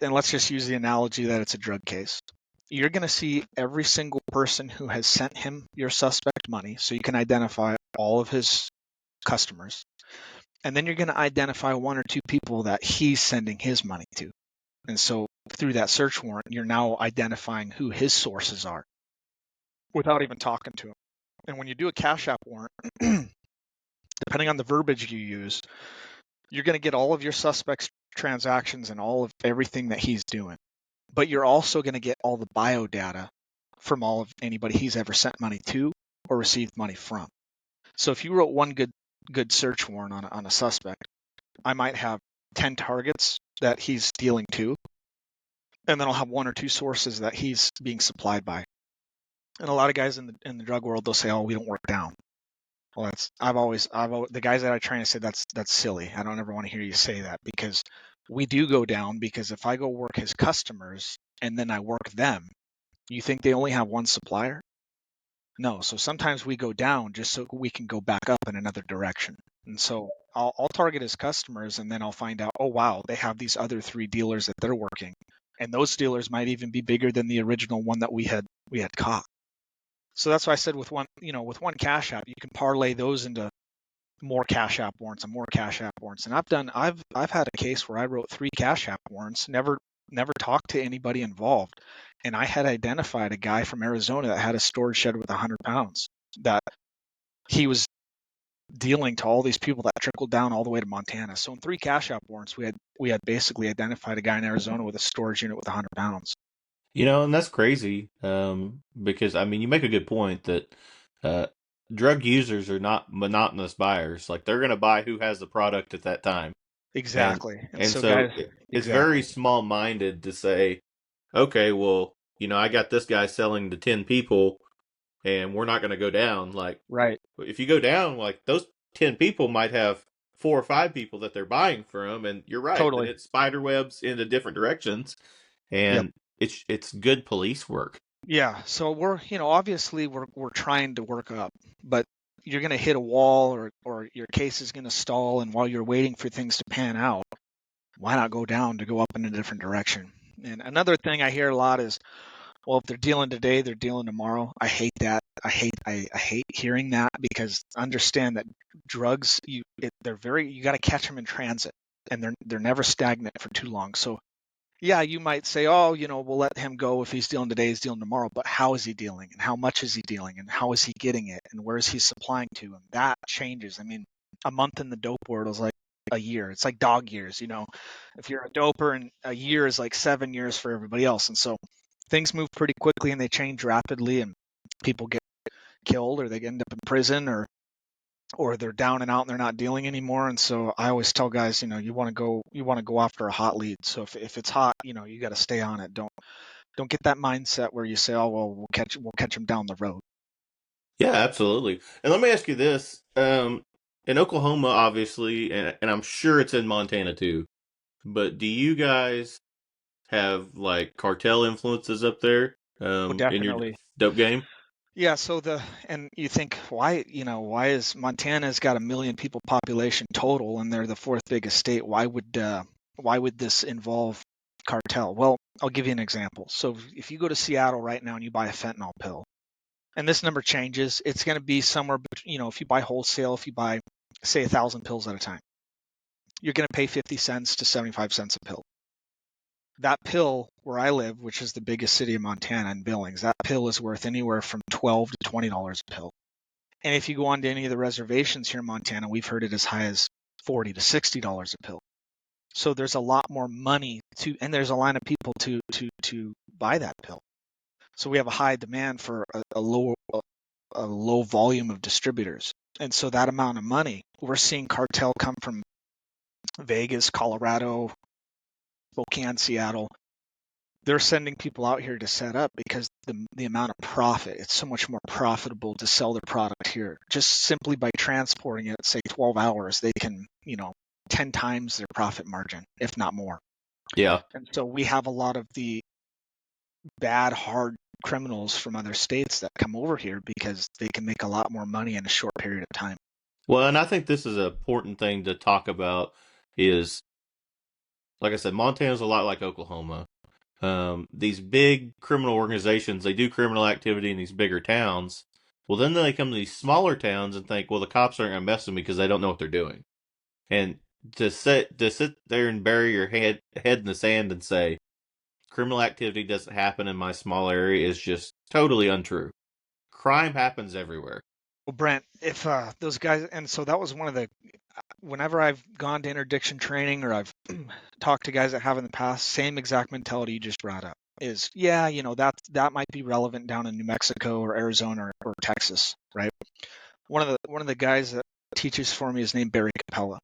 and let's just use the analogy that it's a drug case, you're going to see every single person who has sent him, your suspect, money, so you can identify all of his customers. And then you're going to identify one or two people that he's sending his money to. And so through that search warrant, you're now identifying who his sources are without even talking to him. And when you do a Cash App warrant, depending on the verbiage you use, you're going to get all of your suspect's transactions and all of everything that he's doing. But you're also going to get all the bio data from all of anybody he's ever sent money to or received money from. So if you wrote one good search warrant on a suspect, I might have 10 targets that he's dealing to, and then I'll have one or two sources that he's being supplied by. And a lot of guys in the drug world, they'll say, "Oh, we don't work down." Well, I've always the guys that I train, I say that's silly. I don't ever want to hear you say that, because we do go down, because if I go work his customers and then I work them, you think they only have one supplier? No. So sometimes we go down just so we can go back up in another direction. And so I'll target his customers, and then I'll find out, oh wow, they have these other 3 dealers that they're working, and those dealers might even be bigger than the original one that we had caught. So that's why I said with one Cash App, you can parlay those into more Cash App warrants and more Cash App warrants. And I've had a case where I wrote 3 Cash App warrants, never talked to anybody involved, and I had identified a guy from Arizona that had a storage shed with 100 pounds that he was dealing to all these people that trickled down all the way to Montana. So in 3 Cash App warrants, we had basically identified a guy in Arizona with a storage unit with 100 pounds. And that's crazy, because, I mean, you make a good point that drug users are not monotonous buyers. Like, they're going to buy who has the product at that time. Exactly. And so guys, it's very small-minded to say, okay, well, I got this guy selling to 10 people, and we're not going to go down. Like, right. if you go down, like, those 10 people might have 4 or 5 people that they're buying from, and you're right. Totally. And it spider webs into different directions, and Yep. it's good police work. Yeah. So we're, obviously we're trying to work up, but you're going to hit a wall, or your case is going to stall. And while you're waiting for things to pan out, why not go down to go up in a different direction? And another thing I hear a lot is, well, if they're dealing today, they're dealing tomorrow. I hate that. I hate hearing that, because understand that drugs, you got to catch them in transit, and they're never stagnant for too long. So yeah, you might say, oh, we'll let him go if he's dealing today, he's dealing tomorrow. But how is he dealing, and how much is he dealing, and how is he getting it, and where is he supplying to? And that changes. I mean, a month in the dope world is like a year. It's like dog years. If you're a doper, and a year is like 7 years for everybody else. And so things move pretty quickly, and they change rapidly, and people get killed, or they end up in prison, or or they're down and out and they're not dealing anymore. And so I always tell guys, you want to go after a hot lead. So if it's hot, you got to stay on it. Don't get that mindset where you say, oh well, we'll catch them down the road. Yeah, absolutely. And let me ask you this: in Oklahoma, obviously, and I'm sure it's in Montana too. But do you guys have like cartel influences up there Oh, in your definitely. dope game? Yeah, and you think why is Montana's got 1 million people population total and they're the fourth biggest state? Why would this involve cartel? Well, I'll give you an example. So if you go to Seattle right now and you buy a fentanyl pill, and this number changes, it's going to be somewhere between, if you buy wholesale, if you buy say 1,000 pills at a time, you're going to pay 50 cents to 75 cents a pill. That pill where I live, which is the biggest city in Montana in Billings, that pill is worth anywhere from $12 to $20 a pill. And if you go on to any of the reservations here in Montana, we've heard it as high as $40 to $60 a pill. So there's a lot more money and there's a line of people to buy that pill. So we have a high demand for a low volume of distributors. And so that amount of money, we're seeing cartel come from Vegas, Colorado, Spokane, Seattle. They're sending people out here to set up because the amount of profit, it's so much more profitable to sell their product here. Just simply by transporting it, say 12 hours, they can, 10 times their profit margin, if not more. Yeah. And so we have a lot of the bad, hard criminals from other states that come over here because they can make a lot more money in a short period of time. Well, and I think this is an important thing to talk about is, like I said, Montana's a lot like Oklahoma. These big criminal organizations, they do criminal activity in these bigger towns. Well, then they come to these smaller towns and think, well, the cops aren't going to mess with me because they don't know what they're doing. And to sit there and bury your head in the sand and say criminal activity doesn't happen in my small area is just totally untrue. Crime happens everywhere. Well, Brent, if those guys, and so that was one of the, whenever I've gone to interdiction training or I've talked to guys that have in the past, same exact mentality you just brought up is, yeah, that might be relevant down in New Mexico or Arizona or Texas, right? One of the guys that teaches for me is named Barry Capella,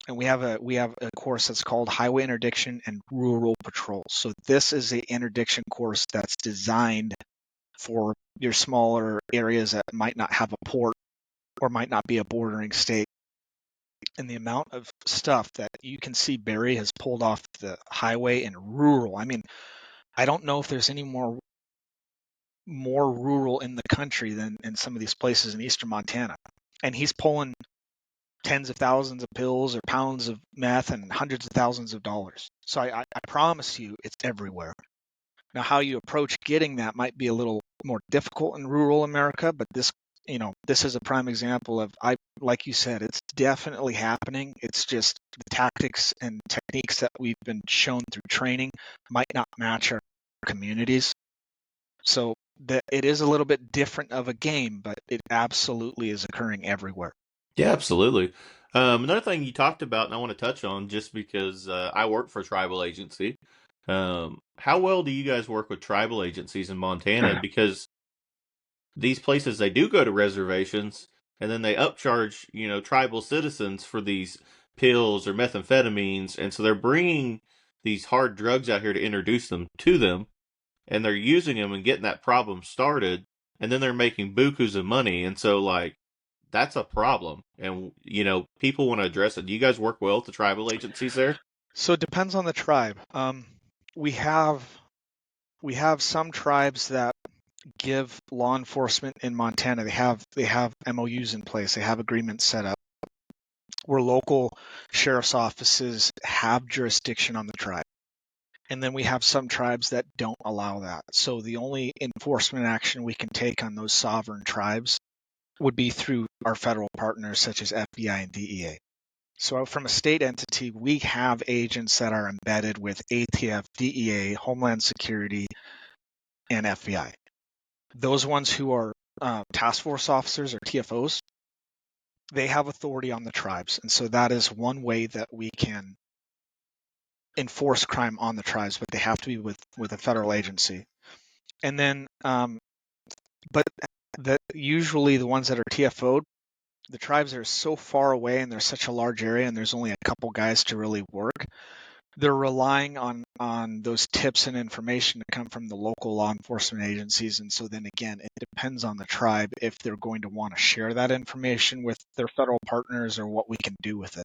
and we have a course that's called Highway Interdiction and Rural Patrol. So this is a interdiction course that's designed for your smaller areas that might not have a port or might not be a bordering state. And the amount of stuff that you can see Barry has pulled off the highway and rural. I mean, I don't know if there's any more rural in the country than in some of these places in eastern Montana. And he's pulling tens of thousands of pills or pounds of meth and hundreds of thousands of dollars. So I promise you it's everywhere. Now, how you approach getting that might be a little more difficult in rural America, but this is a prime example of, like you said, it's definitely happening. It's just the tactics and techniques that we've been shown through training might not match our communities. So it is a little bit different of a game, but it absolutely is occurring everywhere. Yeah, absolutely. Another thing you talked about, and I want to touch on just because I work for a tribal agency. How well do you guys work with tribal agencies in Montana? Because these places, they do go to reservations and then they upcharge, tribal citizens for these pills or methamphetamines. And so they're bringing these hard drugs out here to introduce them to them, and they're using them and getting that problem started. And then they're making bukus of money. And so, like, that's a problem. And, people want to address it. Do you guys work well with the tribal agencies there? So it depends on the tribe. We have some tribes that give law enforcement in Montana. They have MOUs in place. They have agreements set up where local sheriff's offices have jurisdiction on the tribe. And then we have some tribes that don't allow that. So the only enforcement action we can take on those sovereign tribes would be through our federal partners such as FBI and DEA. So from a state entity, we have agents that are embedded with ATF, DEA, Homeland Security, and FBI. Those ones who are task force officers or TFOs, they have authority on the tribes. And so that is one way that we can enforce crime on the tribes, but they have to be with a federal agency. And then, but usually the ones that are TFO'd, the tribes are so far away and there's such a large area and there's only a couple guys to really work. They're relying on those tips and information to come from the local law enforcement agencies. And so then again, it depends on the tribe if they're going to want to share that information with their federal partners or what we can do with it.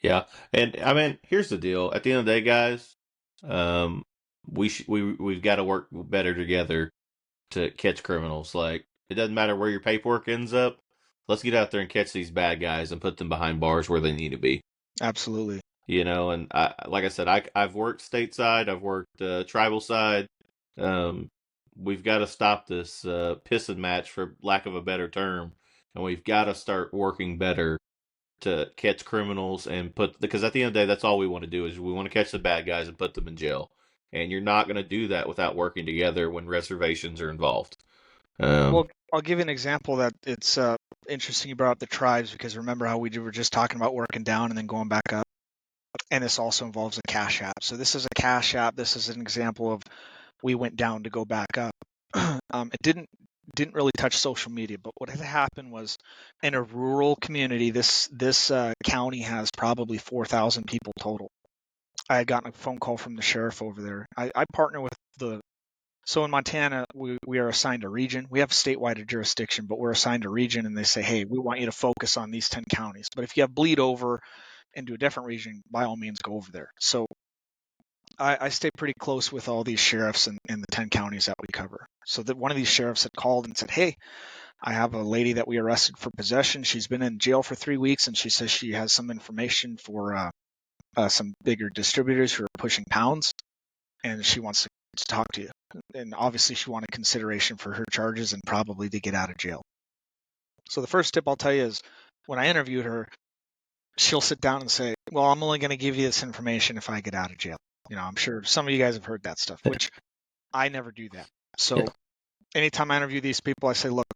Yeah, and I mean, here's the deal. At the end of the day, guys, we've got to work better together to catch criminals. Like, it doesn't matter where your paperwork ends up. Let's get out there and catch these bad guys and put them behind bars where they need to be. Absolutely. And like I said, I've worked stateside, I've worked tribal side. We've got to stop this pissing match, for lack of a better term, and we've got to start working better to catch criminals because at the end of the day, that's all we want to do is we want to catch the bad guys and put them in jail. And you're not going to do that without working together when reservations are involved. Well, I'll give you an example that it's interesting you brought up the tribes, because remember how we were just talking about working down and then going back up? And this also involves a cash app. So this is a cash app. This is an example of we went down to go back up. It didn't really touch social media, but what had happened was in a rural community, this county has probably 4,000 people total. I had gotten a phone call from the sheriff over there. I partner with so in Montana, we are assigned a region. We have statewide jurisdiction, but we're assigned a region, and they say, hey, we want you to focus on these 10 counties. But if you have bleed over into a different region, by all means, go over there. So I stay pretty close with all these sheriffs in the 10 counties that we cover. So that one of these sheriffs had called and said, hey, I have a lady that we arrested for possession. She's been in jail for 3 weeks, and she says she has some information for some bigger distributors who are pushing pounds, and she wants to talk to you. And obviously she wanted consideration for her charges and probably to get out of jail. So the first tip I'll tell you is when I interviewed her, she'll sit down and say, well, I'm only going to give you this information if I get out of jail. I'm sure some of you guys have heard that stuff, which I never do that. So anytime I interview these people, I say, look,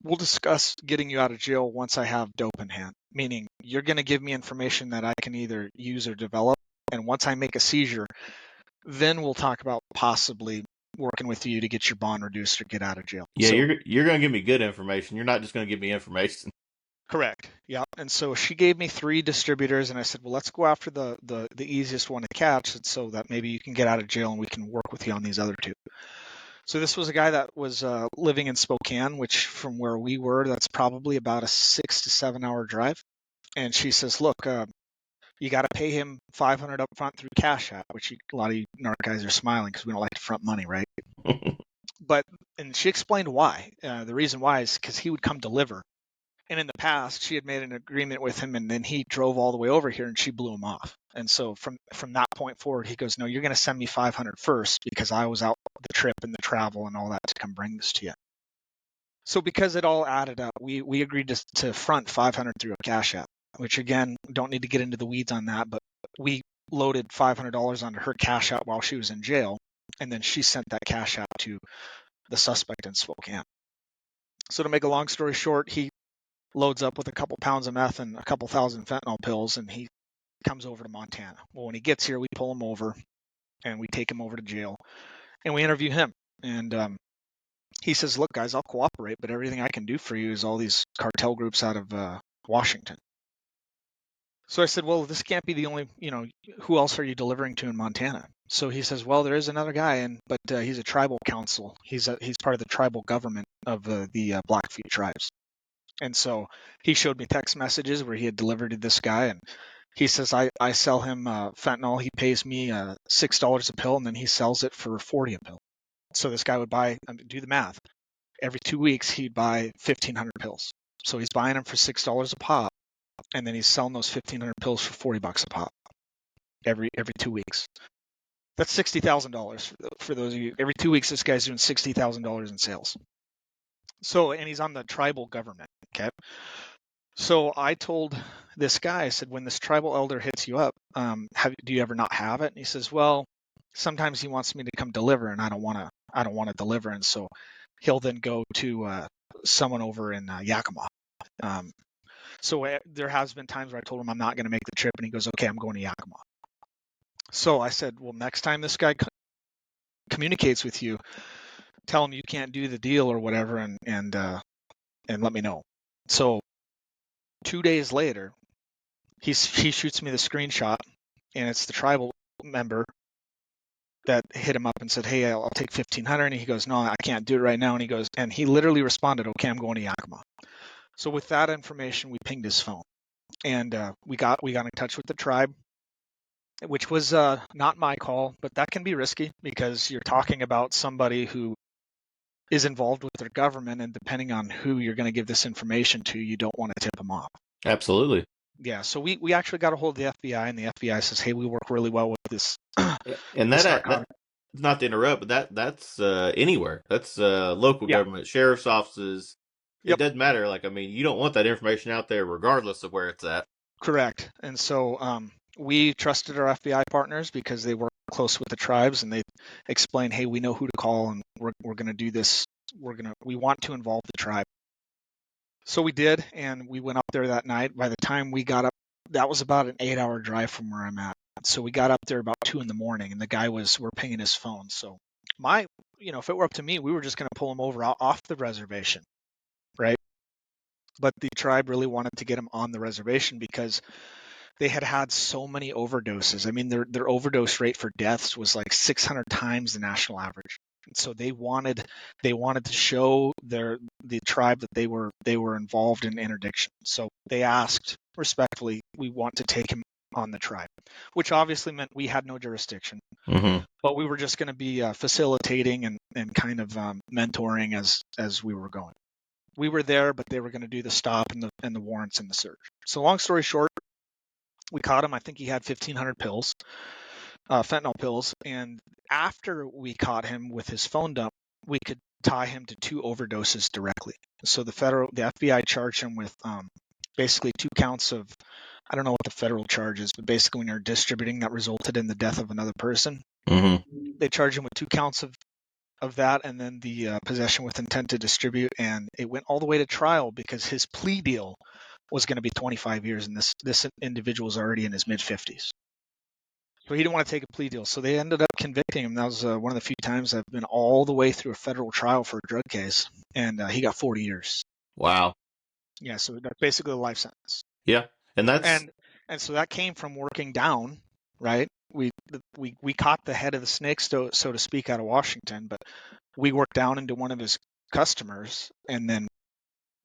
we'll discuss getting you out of jail once I have dope in hand, meaning you're going to give me information that I can either use or develop. And once I make a seizure, then we'll talk about possibly working with you to get your bond reduced or get out of jail. Yeah, so, you're going to give me good information. You're not just going to give me information. Correct. Yeah. And so she gave me 3 distributors, and I said, well, let's go after the easiest one to catch, so that maybe you can get out of jail and we can work with you on these other 2. So this was a guy that was living in Spokane, which from where we were, that's probably about a 6 to 7 hour drive. And she says, look, you got to pay him $500 up front through Cash App, which a lot of you narc guys are smiling because we don't like to front money, right? And she explained why. The reason why is because he would come deliver. And in the past, she had made an agreement with him, and then he drove all the way over here, and she blew him off. And so from that point forward, he goes, no, you're going to send me $500 first because I was out the trip and the travel and all that to come bring this to you. So because it all added up, we agreed to front $500 through a Cash App, which again, don't need to get into the weeds on that, but we loaded $500 onto her Cash App while she was in jail, and then she sent that Cash App to the suspect in Spokane. So to make a long story short, he loads up with a couple pounds of meth and a couple thousand fentanyl pills, and he comes over to Montana. Well, when he gets here, we pull him over, and we take him over to jail, and we interview him. And he says, look, guys, I'll cooperate, but everything I can do for you is all these cartel groups out of Washington. So I said, well, this can't be the only, who else are you delivering to in Montana? So he says, well, there is another guy, but he's a tribal council. He's part of the tribal government of the Blackfeet tribes. And so he showed me text messages where he had delivered to this guy, and he says, I sell him fentanyl. He pays me $6 a pill, and then he sells it for $40 a pill. So this guy would do the math. Every 2 weeks, he'd buy 1,500 pills. So he's buying them for $6 a pop, and then he's selling those 1,500 pills for $40 a pop every 2 weeks. That's $60,000 for those of you. Every 2 weeks, this guy's doing $60,000 in sales. So, and he's on the tribal government. Okay. So I told this guy, I said, when this tribal elder hits you up, do you ever not have it? And he says, well, sometimes he wants me to come deliver, and I don't want to deliver. And so he'll then go to someone over in Yakima. So there has been times where I told him I'm not going to make the trip, and he goes, okay, I'm going to Yakima. So I said, well, next time this guy communicates with you, tell him you can't do the deal or whatever, and let me know. So 2 days later, he shoots me the screenshot, and it's the tribal member that hit him up and said, "Hey, I'll take 1,500." And he goes, "No, I can't do it right now." And he literally responded, "Okay, I'm going to Yakima." So with that information, we pinged his phone, and we got in touch with the tribe, which was not my call, but that can be risky because you're talking about somebody who is involved with their government, and depending on who you're going to give this information to, you don't want to tip them off. Absolutely. Yeah, so we actually got a hold of the FBI, and the FBI says, "Hey, we work really well with this." And this that narcotic. not to interrupt, but that's anywhere. That's local Yeah. government, sheriff's offices. It Yep. doesn't matter. Like, I mean, you don't want that information out there regardless of where it's at. Correct. And so we trusted our FBI partners because they work close with the tribes, and they explained, "Hey, we know who to call, and we're going to do this. We want to involve the tribe." So we did, and we went up there that night. By the time we got up, that was about an 8-hour drive from where I'm at. So we got up there about 2 a.m, and the guy we're pinging his phone. So if it were up to me, we were just going to pull him over off the reservation, right? But the tribe really wanted to get him on the reservation because they had so many overdoses. I mean, their overdose rate for deaths was like 600 times the national average. So they wanted to show the tribe that they were involved in interdiction. So they asked respectfully, "We want to take him on the tribe," which obviously meant we had no jurisdiction, Mm-hmm. but we were just going to be facilitating and kind of mentoring as we were going. We were there, but they were going to do the stop and the warrants and the search. So long story short, we caught him. I think he had 1,500 pills, fentanyl pills. And after we caught him with his phone dump, we could tie him to 2 overdoses directly. So the FBI charged him with basically 2 counts of, I don't know what the federal charge is, but basically when you're distributing that resulted in the death of another person, Mm-hmm. they charged him with 2 counts of that, and then the possession with intent to distribute. And it went all the way to trial because his plea deal was going to be 25 years, and this individual was already in his mid-50s. So he didn't want to take a plea deal. So they ended up convicting him. That was one of the few times I've been all the way through a federal trial for a drug case, and he got 40 years. Wow. Yeah, so that's basically a life sentence. Yeah, and that's And so that came from working down, right? We caught the head of the snake, so to speak, out of Washington, but we worked down into one of his customers and then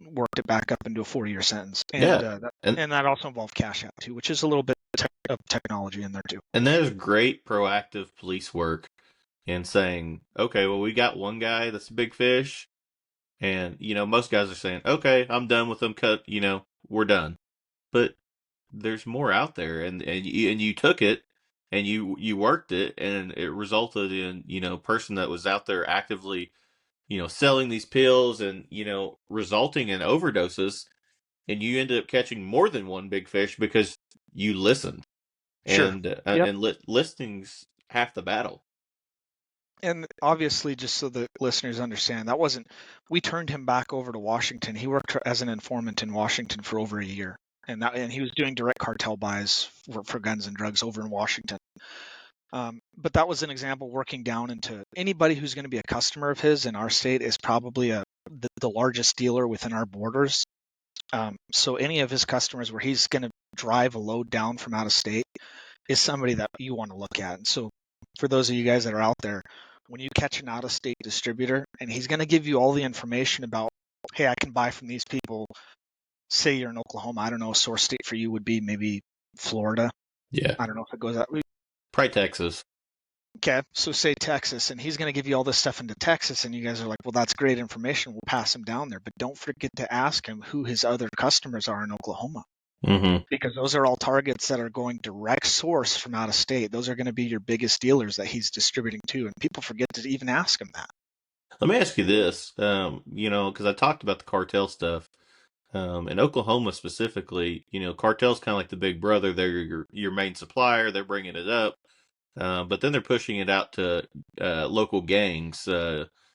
worked it back up into a 40-year sentence. And yeah, and that also involved cash out too, which is a little bit of technology in there too. and that is great proactive police work in saying, okay, well, we got one guy that's a big fish, and most guys are saying, okay, I'm done with them. Cut, we're done. But there's more out there, and you took it, and you worked it, and it resulted in a person that was out there actively selling these pills and resulting in overdoses, and you ended up catching more than one big fish because you listened. Sure. And Yep. and listening's half the battle. And obviously, just so the listeners understand, we turned him back over to Washington. He worked as an informant in Washington for over a year, and he was doing direct cartel buys for guns and drugs over in Washington. But that was an example working down into anybody who's going to be a customer of his in our state is probably the largest dealer within our borders. So any of his customers where he's going to drive a load down from out of state is somebody that you want to look at. And so for those of you guys that are out there, when you catch an out-of-state distributor and he's going to give you all the information about, hey, I can buy from these people. Say you're in Oklahoma, I don't know, a source state for you would be maybe Florida. Yeah. I don't know if it goes that way. Probably Texas. Okay, so say Texas, and he's going to give you all this stuff into Texas, and you guys are like, well, that's great information. We'll pass him down there. But don't forget to ask him who his other customers are in Oklahoma. Mm-hmm. Because those are all targets that are going direct source from out of state. Those are going to be your biggest dealers that he's distributing to, and people forget to even ask him that. Let me ask you this, because I talked about the cartel stuff. In Oklahoma specifically, cartel's kind of like the big brother. They're your main supplier. They're bringing it up. But then they're pushing it out to local gangs,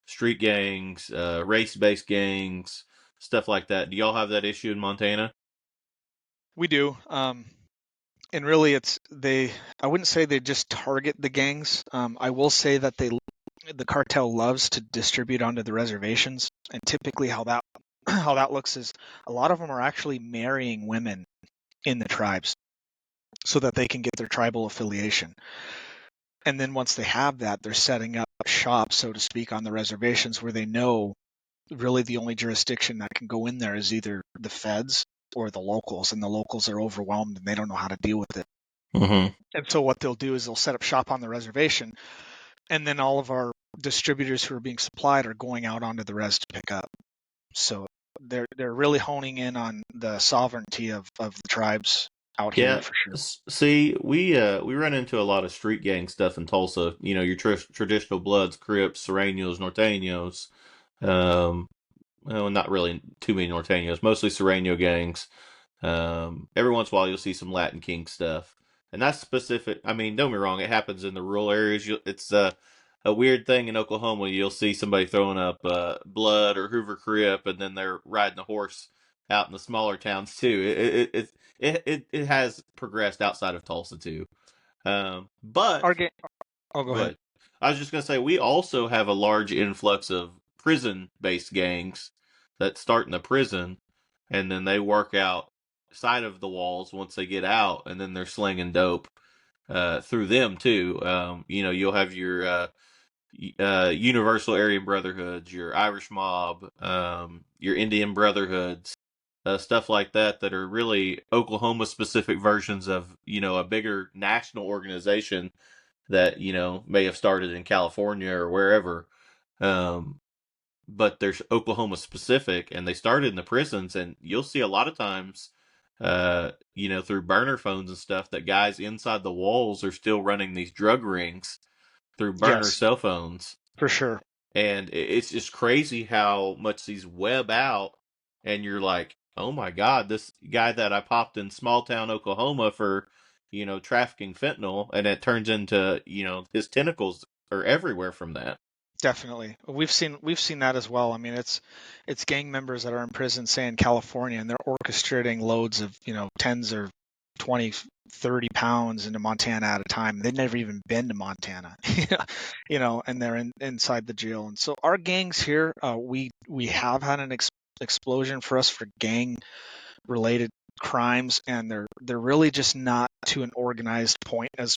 street gangs, race-based gangs, stuff like that. Do y'all have that issue in Montana? We do. And really, I wouldn't say they just target the gangs. I will say that the cartel loves to distribute onto the reservations. And typically how that how that looks is a lot of them are actually marrying women in the tribes so that they can get their tribal affiliation. And then once they have that, they're setting up shop, so to speak, on the reservations where they know really the only jurisdiction that can go in there is either the feds or the locals, and the locals are overwhelmed and they don't know how to deal with it. Mm-hmm. And so what they'll do is they'll set up shop on the reservation, and then all of our distributors who are being supplied are going out onto the res to pick up. So they're really honing in on the sovereignty of the tribes out here Yeah. for sure. See, we run into a lot of street gang stuff in Tulsa. You know, your traditional Bloods, Crips, Serranos, Norteños. Um, well, not really too many Norteños, mostly Serrano gangs. Every once in a while, you'll see some Latin King stuff, and that's specific. I mean, don't get me wrong; it happens in the rural areas. It's a weird thing in Oklahoma. You'll see somebody throwing up Blood or Hoover Crip, and then they're riding a horse out in the smaller towns too. It has progressed outside of Tulsa too. But Our game. Oh, go Go ahead. ahead. I was just going to say, we also have a large influx of prison-based gangs that start in the prison, and then they work outside of the walls once they get out, and then they're slinging dope through them too. You know, you'll have your Universal Aryan Brotherhoods, your Irish Mob, your Indian Brotherhoods, stuff like that that are really Oklahoma-specific versions of, you know, a bigger national organization that, you know, may have started in California or wherever. Um, but they're Oklahoma specific, and they started in the prisons, and you'll see a lot of times, you know, through burner phones and stuff, that guys inside the walls are still running these drug rings through burner Yes, cell phones. for sure. And it's just crazy how much these web out, and you're like, oh my God, this guy that I popped in small town Oklahoma for, you know, trafficking fentanyl, and it turns into, you know, his tentacles are everywhere from that. Definitely. We've seen that as well. I mean, it's gang members that are in prison, say in California, and they're orchestrating loads of, tens or 20, 30 pounds into Montana at a time. They've never even been to Montana, and they're inside the jail. And so our gangs here, we have had an explosion for us for gang related crimes, and they're really just not to an organized point as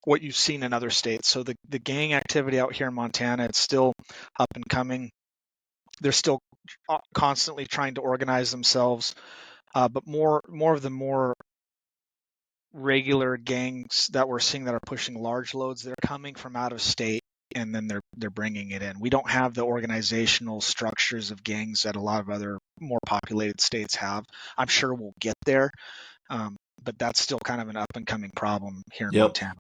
what you've seen in other states. So the gang activity out here in Montana, it's still up and coming. They're still constantly trying to organize themselves, but more of the more regular gangs that we're seeing that are pushing large loads, they're coming from out of state, and then they're bringing it in. We don't have the organizational structures of gangs that a lot of other more populated states have. I'm sure we'll get there, but that's still kind of an up and coming problem here in Yep. Montana.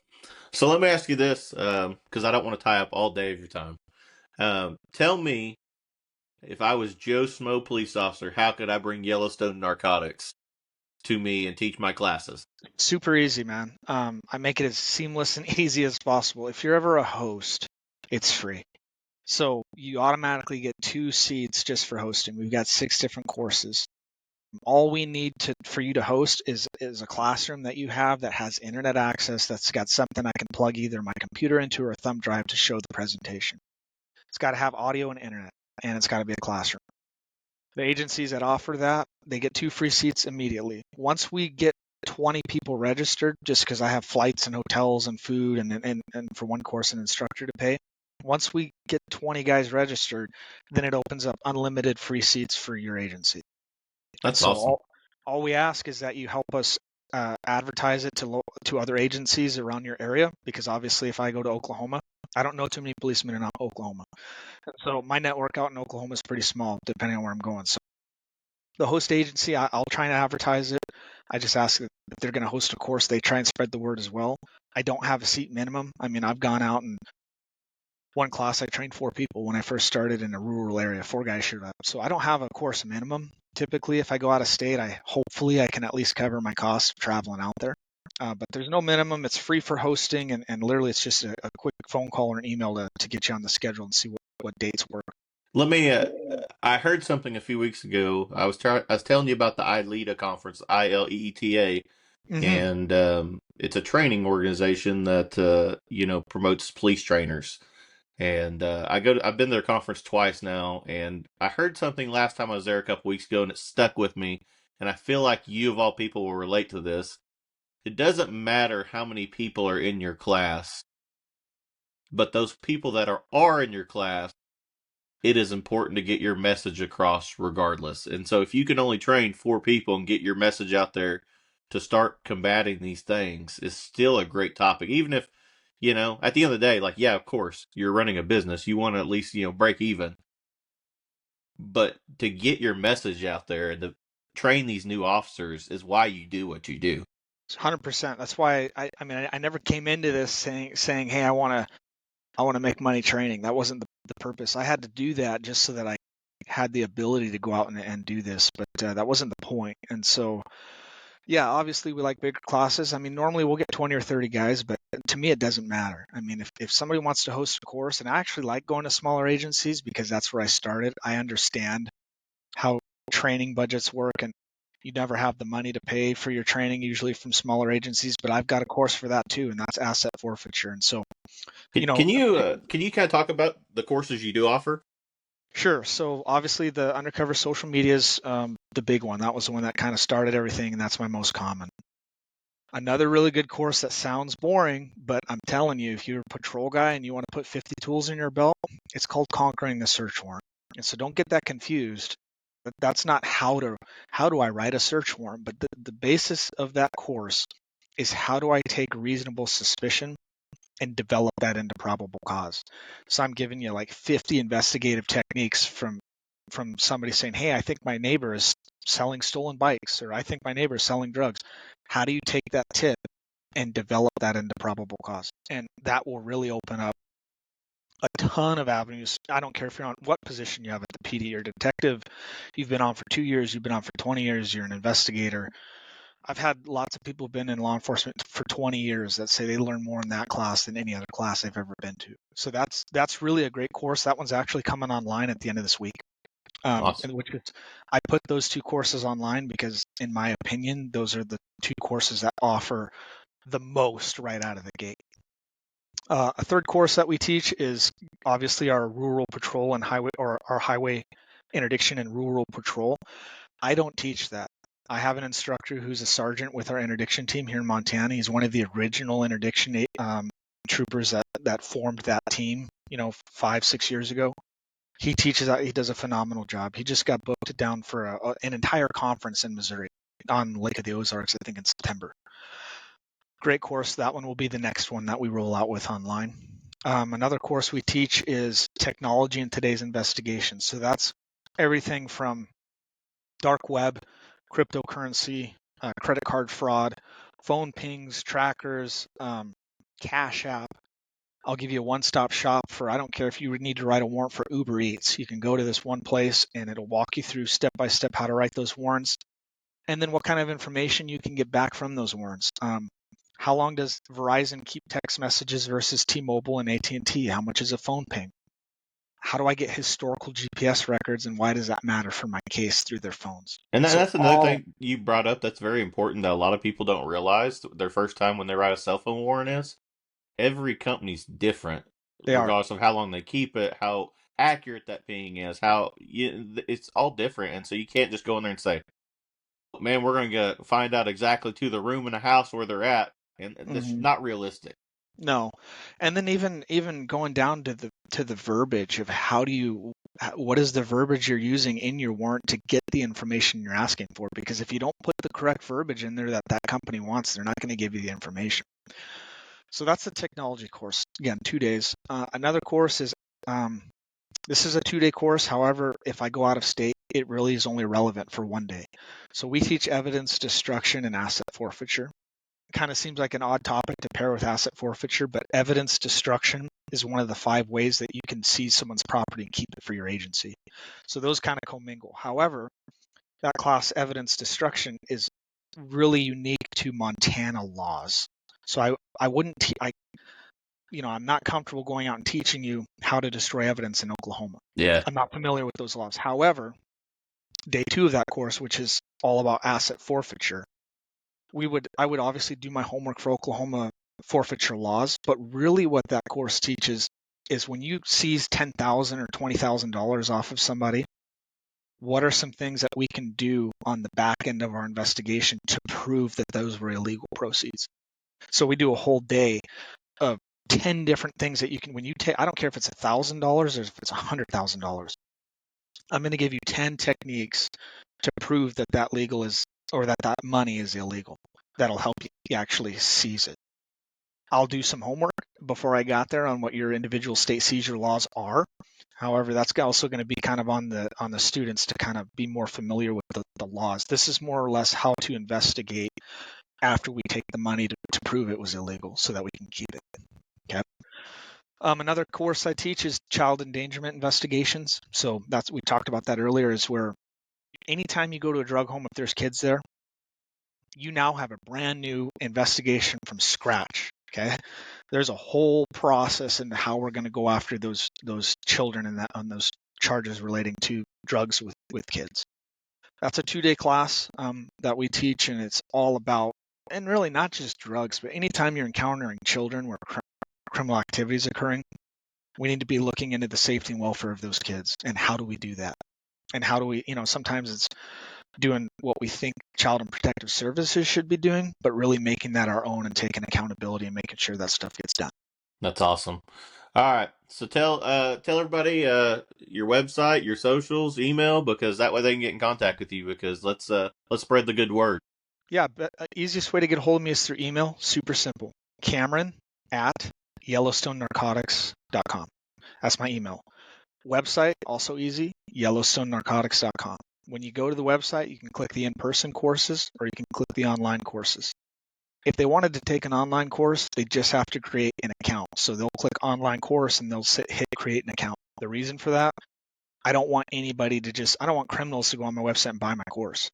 So let me ask you this, because I don't want to tie up all day of your time. Tell me, if I was Joe Smo police officer, how could I bring Yellowstone Narcotics to me and teach my classes? Super easy, man. I make it as seamless and easy as possible. If you're ever a host, it's free. So you automatically get 2 seats just for hosting. We've got 6 different courses. All we need for you to host is a classroom that you have that has internet access, that's got something I can plug either my computer into or a thumb drive to show the presentation. It's got to have audio and internet, and it's got to be a classroom. The agencies that offer that, they get 2 free seats immediately. Once we get 20 people registered, just because I have flights and hotels and food and for one course an instructor to pay. Once we get 20 guys registered, then it opens up unlimited free seats for your agency. That's So awesome. all we ask is that you help us advertise it to other agencies around your area, because obviously if I go to Oklahoma, I don't know too many policemen in Oklahoma. So my network out in Oklahoma is pretty small, depending on where I'm going. So the host agency, I'll try and advertise it. I just ask that if they're going to host a course, they try and spread the word as well. I don't have a seat minimum. I mean, I've gone out and one class I trained 4 people when I first started in a rural area. 4 guys showed up. So I don't have a course minimum. Typically, if I go out of state, hopefully I can at least cover my costs of traveling out there. But there's no minimum. It's free for hosting, and literally it's just a quick phone call or an email to get you on the schedule and see what dates work. Let me. I heard something a few weeks ago. I was telling you about the ILETA conference, ILEETA, Mm-hmm. and it's a training organization that you know, promotes police trainers. And I've been to their conference twice now, and I heard something last time I was there a couple weeks ago, and it stuck with me. And I feel like you, of all people, will relate to this. It doesn't matter how many people are in your class, but those people that are in your class, it is important to get your message across regardless. And so if you can only train 4 people and get your message out there to start combating these things, is still a great topic. Even if, at the end of the day, like, yeah, of course, you're running a business. You want to at least, break even. But to get your message out there and to train these new officers is why you do what you do. 100%. That's why I never came into this saying, hey, I want to make money training. That wasn't the purpose. I had to do that just so that I had the ability to go out and do this, but that wasn't the point. And so, yeah, obviously we like bigger classes. I mean, normally we'll get 20 or 30 guys, but to me, it doesn't matter. I mean, if somebody wants to host a course, and I actually like going to smaller agencies because that's where I started. I understand how training budgets work, and you never have the money to pay for your training usually from smaller agencies, but I've got a course for that too, and that's asset forfeiture. And so, Can you kind of talk about the courses you do offer? Sure. So obviously the undercover social media is the big one. That was the one that kind of started everything, and that's my most common. Another really good course that sounds boring, but I'm telling you, if you're a patrol guy and you want to put 50 tools in your belt, it's called Conquering the Search Warrant. And so don't get that confused. That's not how do I write a search warrant, but the basis of that course is how do I take reasonable suspicion and develop that into probable cause. So I'm giving you like 50 investigative techniques from somebody saying, hey, I think my neighbor is selling stolen bikes, or I think my neighbor is selling drugs. How do you take that tip and develop that into probable cause? And that will really open up a ton of avenues. I don't care if you're on what position you have at the PD or detective, you've been on for 2 years, you've been on for 20 years, you're an investigator. I've had lots of people been in law enforcement for 20 years that say they learn more in that class than any other class they've ever been to. So that's really a great course. That one's actually coming online at the end of this week. Awesome. And which is, I put those 2 courses online because, in my opinion, those are the 2 courses that offer the most right out of the gate. A third course that we teach is obviously our rural patrol and highway, or our highway interdiction and rural patrol. I don't teach that. I have an instructor who's a sergeant with our interdiction team here in Montana. He's one of the original interdiction troopers that formed that team, 5-6 years ago. He teaches that. He does a phenomenal job. He just got booked down for an entire conference in Missouri on Lake of the Ozarks, I think in September. Great course. That one will be the next one that we roll out with online. Another course we teach is technology in today's investigation. So that's everything from dark web, cryptocurrency, credit card fraud, phone pings, trackers, Cash App. I'll give you a one-stop shop for, I don't care if you would need to write a warrant for Uber Eats. You can go to this one place and it'll walk you through step-by-step how to write those warrants, and then what kind of information you can get back from those warrants. How long does Verizon keep text messages versus T-Mobile and AT&T? How much is a phone ping? How do I get historical GPS records, and why does that matter for my case through their phones? And So that's another thing you brought up that's very important that a lot of people don't realize their first time when they write a cell phone warrant is. Every company's different, they are. regardless of how long they keep it, how accurate that ping is, it's all different. And so you can't just go in there and say, man, we're going to find out exactly to the room in the house where they're at. And that's not realistic. No. And then even going down to the verbiage of what is the verbiage you're using in your warrant to get the information you're asking for? Because if you don't put the correct verbiage in there that company wants, they're not going to give you the information. So that's the technology course. Again, 2 days. Another course is, this is a 2-day course. However, if I go out of state, it really is only relevant for 1 day. So we teach evidence destruction and asset forfeiture. Kind of seems like an odd topic to pair with asset forfeiture, but evidence destruction is one of the 5 ways that you can seize someone's property and keep it for your agency. So those kind of commingle. However, that class, evidence destruction, is really unique to Montana laws. So I wouldn't, I'm not comfortable going out and teaching you how to destroy evidence in Oklahoma. Yeah. I'm not familiar with those laws. However, day 2 of that course, which is all about asset forfeiture, I would obviously do my homework for Oklahoma forfeiture laws, but really what that course teaches is when you seize $10,000 or $20,000 off of somebody, what are some things that we can do on the back end of our investigation to prove that those were illegal proceeds? So we do a whole day of 10 different things that you can, when you take, I don't care if it's $1,000 or if it's $100,000. I'm going to give you 10 techniques to prove that that legal is, or that that money is illegal. That'll help you actually seize it. I'll do some homework before I got there on what your individual state seizure laws are. However, that's also going to be kind of on the students to kind of be more familiar with the laws. This is more or less how to investigate after we take the money to prove it was illegal so that we can keep it. Okay. Another course I teach is child endangerment investigations. So we talked about that earlier, is where anytime you go to a drug home, if there's kids there, you now have a brand new investigation from scratch. Okay. There's a whole process into how we're going to go after those children and that on those charges relating to drugs with kids. That's a 2-day class that we teach, and it's all about, and really not just drugs, but anytime you're encountering children where criminal activity is occurring, we need to be looking into the safety and welfare of those kids. And how do we do that? And how do we, sometimes it's doing what we think child and protective services should be doing, but really making that our own and taking accountability and making sure that stuff gets done. That's awesome. All right. So tell everybody your website, your socials, email, because that way they can get in contact with you, because let's spread the good word. Yeah, but easiest way to get a hold of me is through email. Super simple. Cameron@YellowstoneNarcotics.com. That's my email. Website, also easy, YellowstoneNarcotics.com. When you go to the website, you can click the in-person courses or you can click the online courses. If they wanted to take an online course, they just have to create an account. So they'll click online course and they'll hit create an account. The reason for that, I don't want criminals to go on my website and buy my course.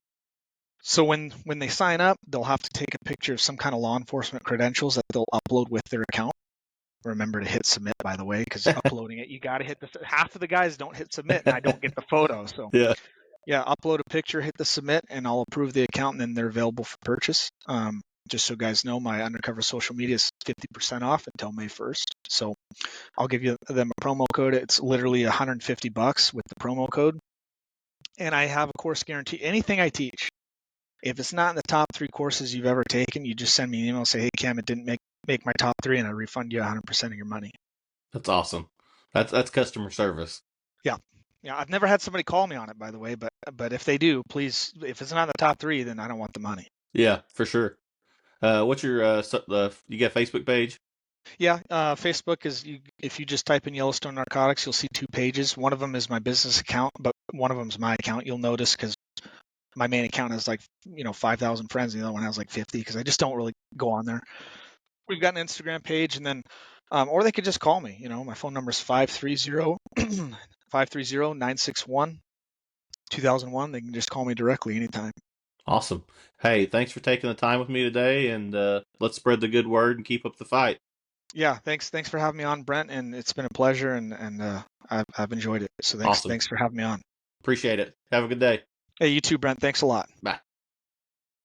So when they sign up, they'll have to take a picture of some kind of law enforcement credentials that they'll upload with their account. Remember to hit submit, by the way, because uploading it, you got to hit half of the guys don't hit submit and I don't get the photo. So yeah, upload a picture, hit the submit, and I'll approve the account, and then they're available for purchase. Just so guys know, my undercover social media is 50% off until May 1st. So I'll give them a promo code. It's literally $150 with the promo code. And I have a course guarantee. Anything I teach, if it's not in the top 3 courses you've ever taken, you just send me an email and say, hey, Cam, it didn't make my top 3, and I refund you 100% of your money. That's awesome. That's customer service. Yeah. Yeah, I've never had somebody call me on it, by the way, but if they do, please, if it's not in the top 3, then I don't want the money. Yeah, for sure. What's your you got a Facebook page? Yeah, Facebook is, if you just type in Yellowstone Narcotics, you'll see 2 pages. One of them is my business account, but one of them is my account. You'll notice because my main account has 5,000 friends, and the other one has 50 because I just don't really go on there. We've got an Instagram page, and then, or they could just call me. My phone number is 530-961-2001. They can just call me directly anytime. Awesome. Hey, thanks for taking the time with me today, and let's spread the good word and keep up the fight. Yeah, thanks for having me on, Brent, and it's been a pleasure, and I've enjoyed it. So thanks Awesome. Thanks for having me on. Appreciate it. Have a good day. Hey, you too, Brent. Thanks a lot. Bye.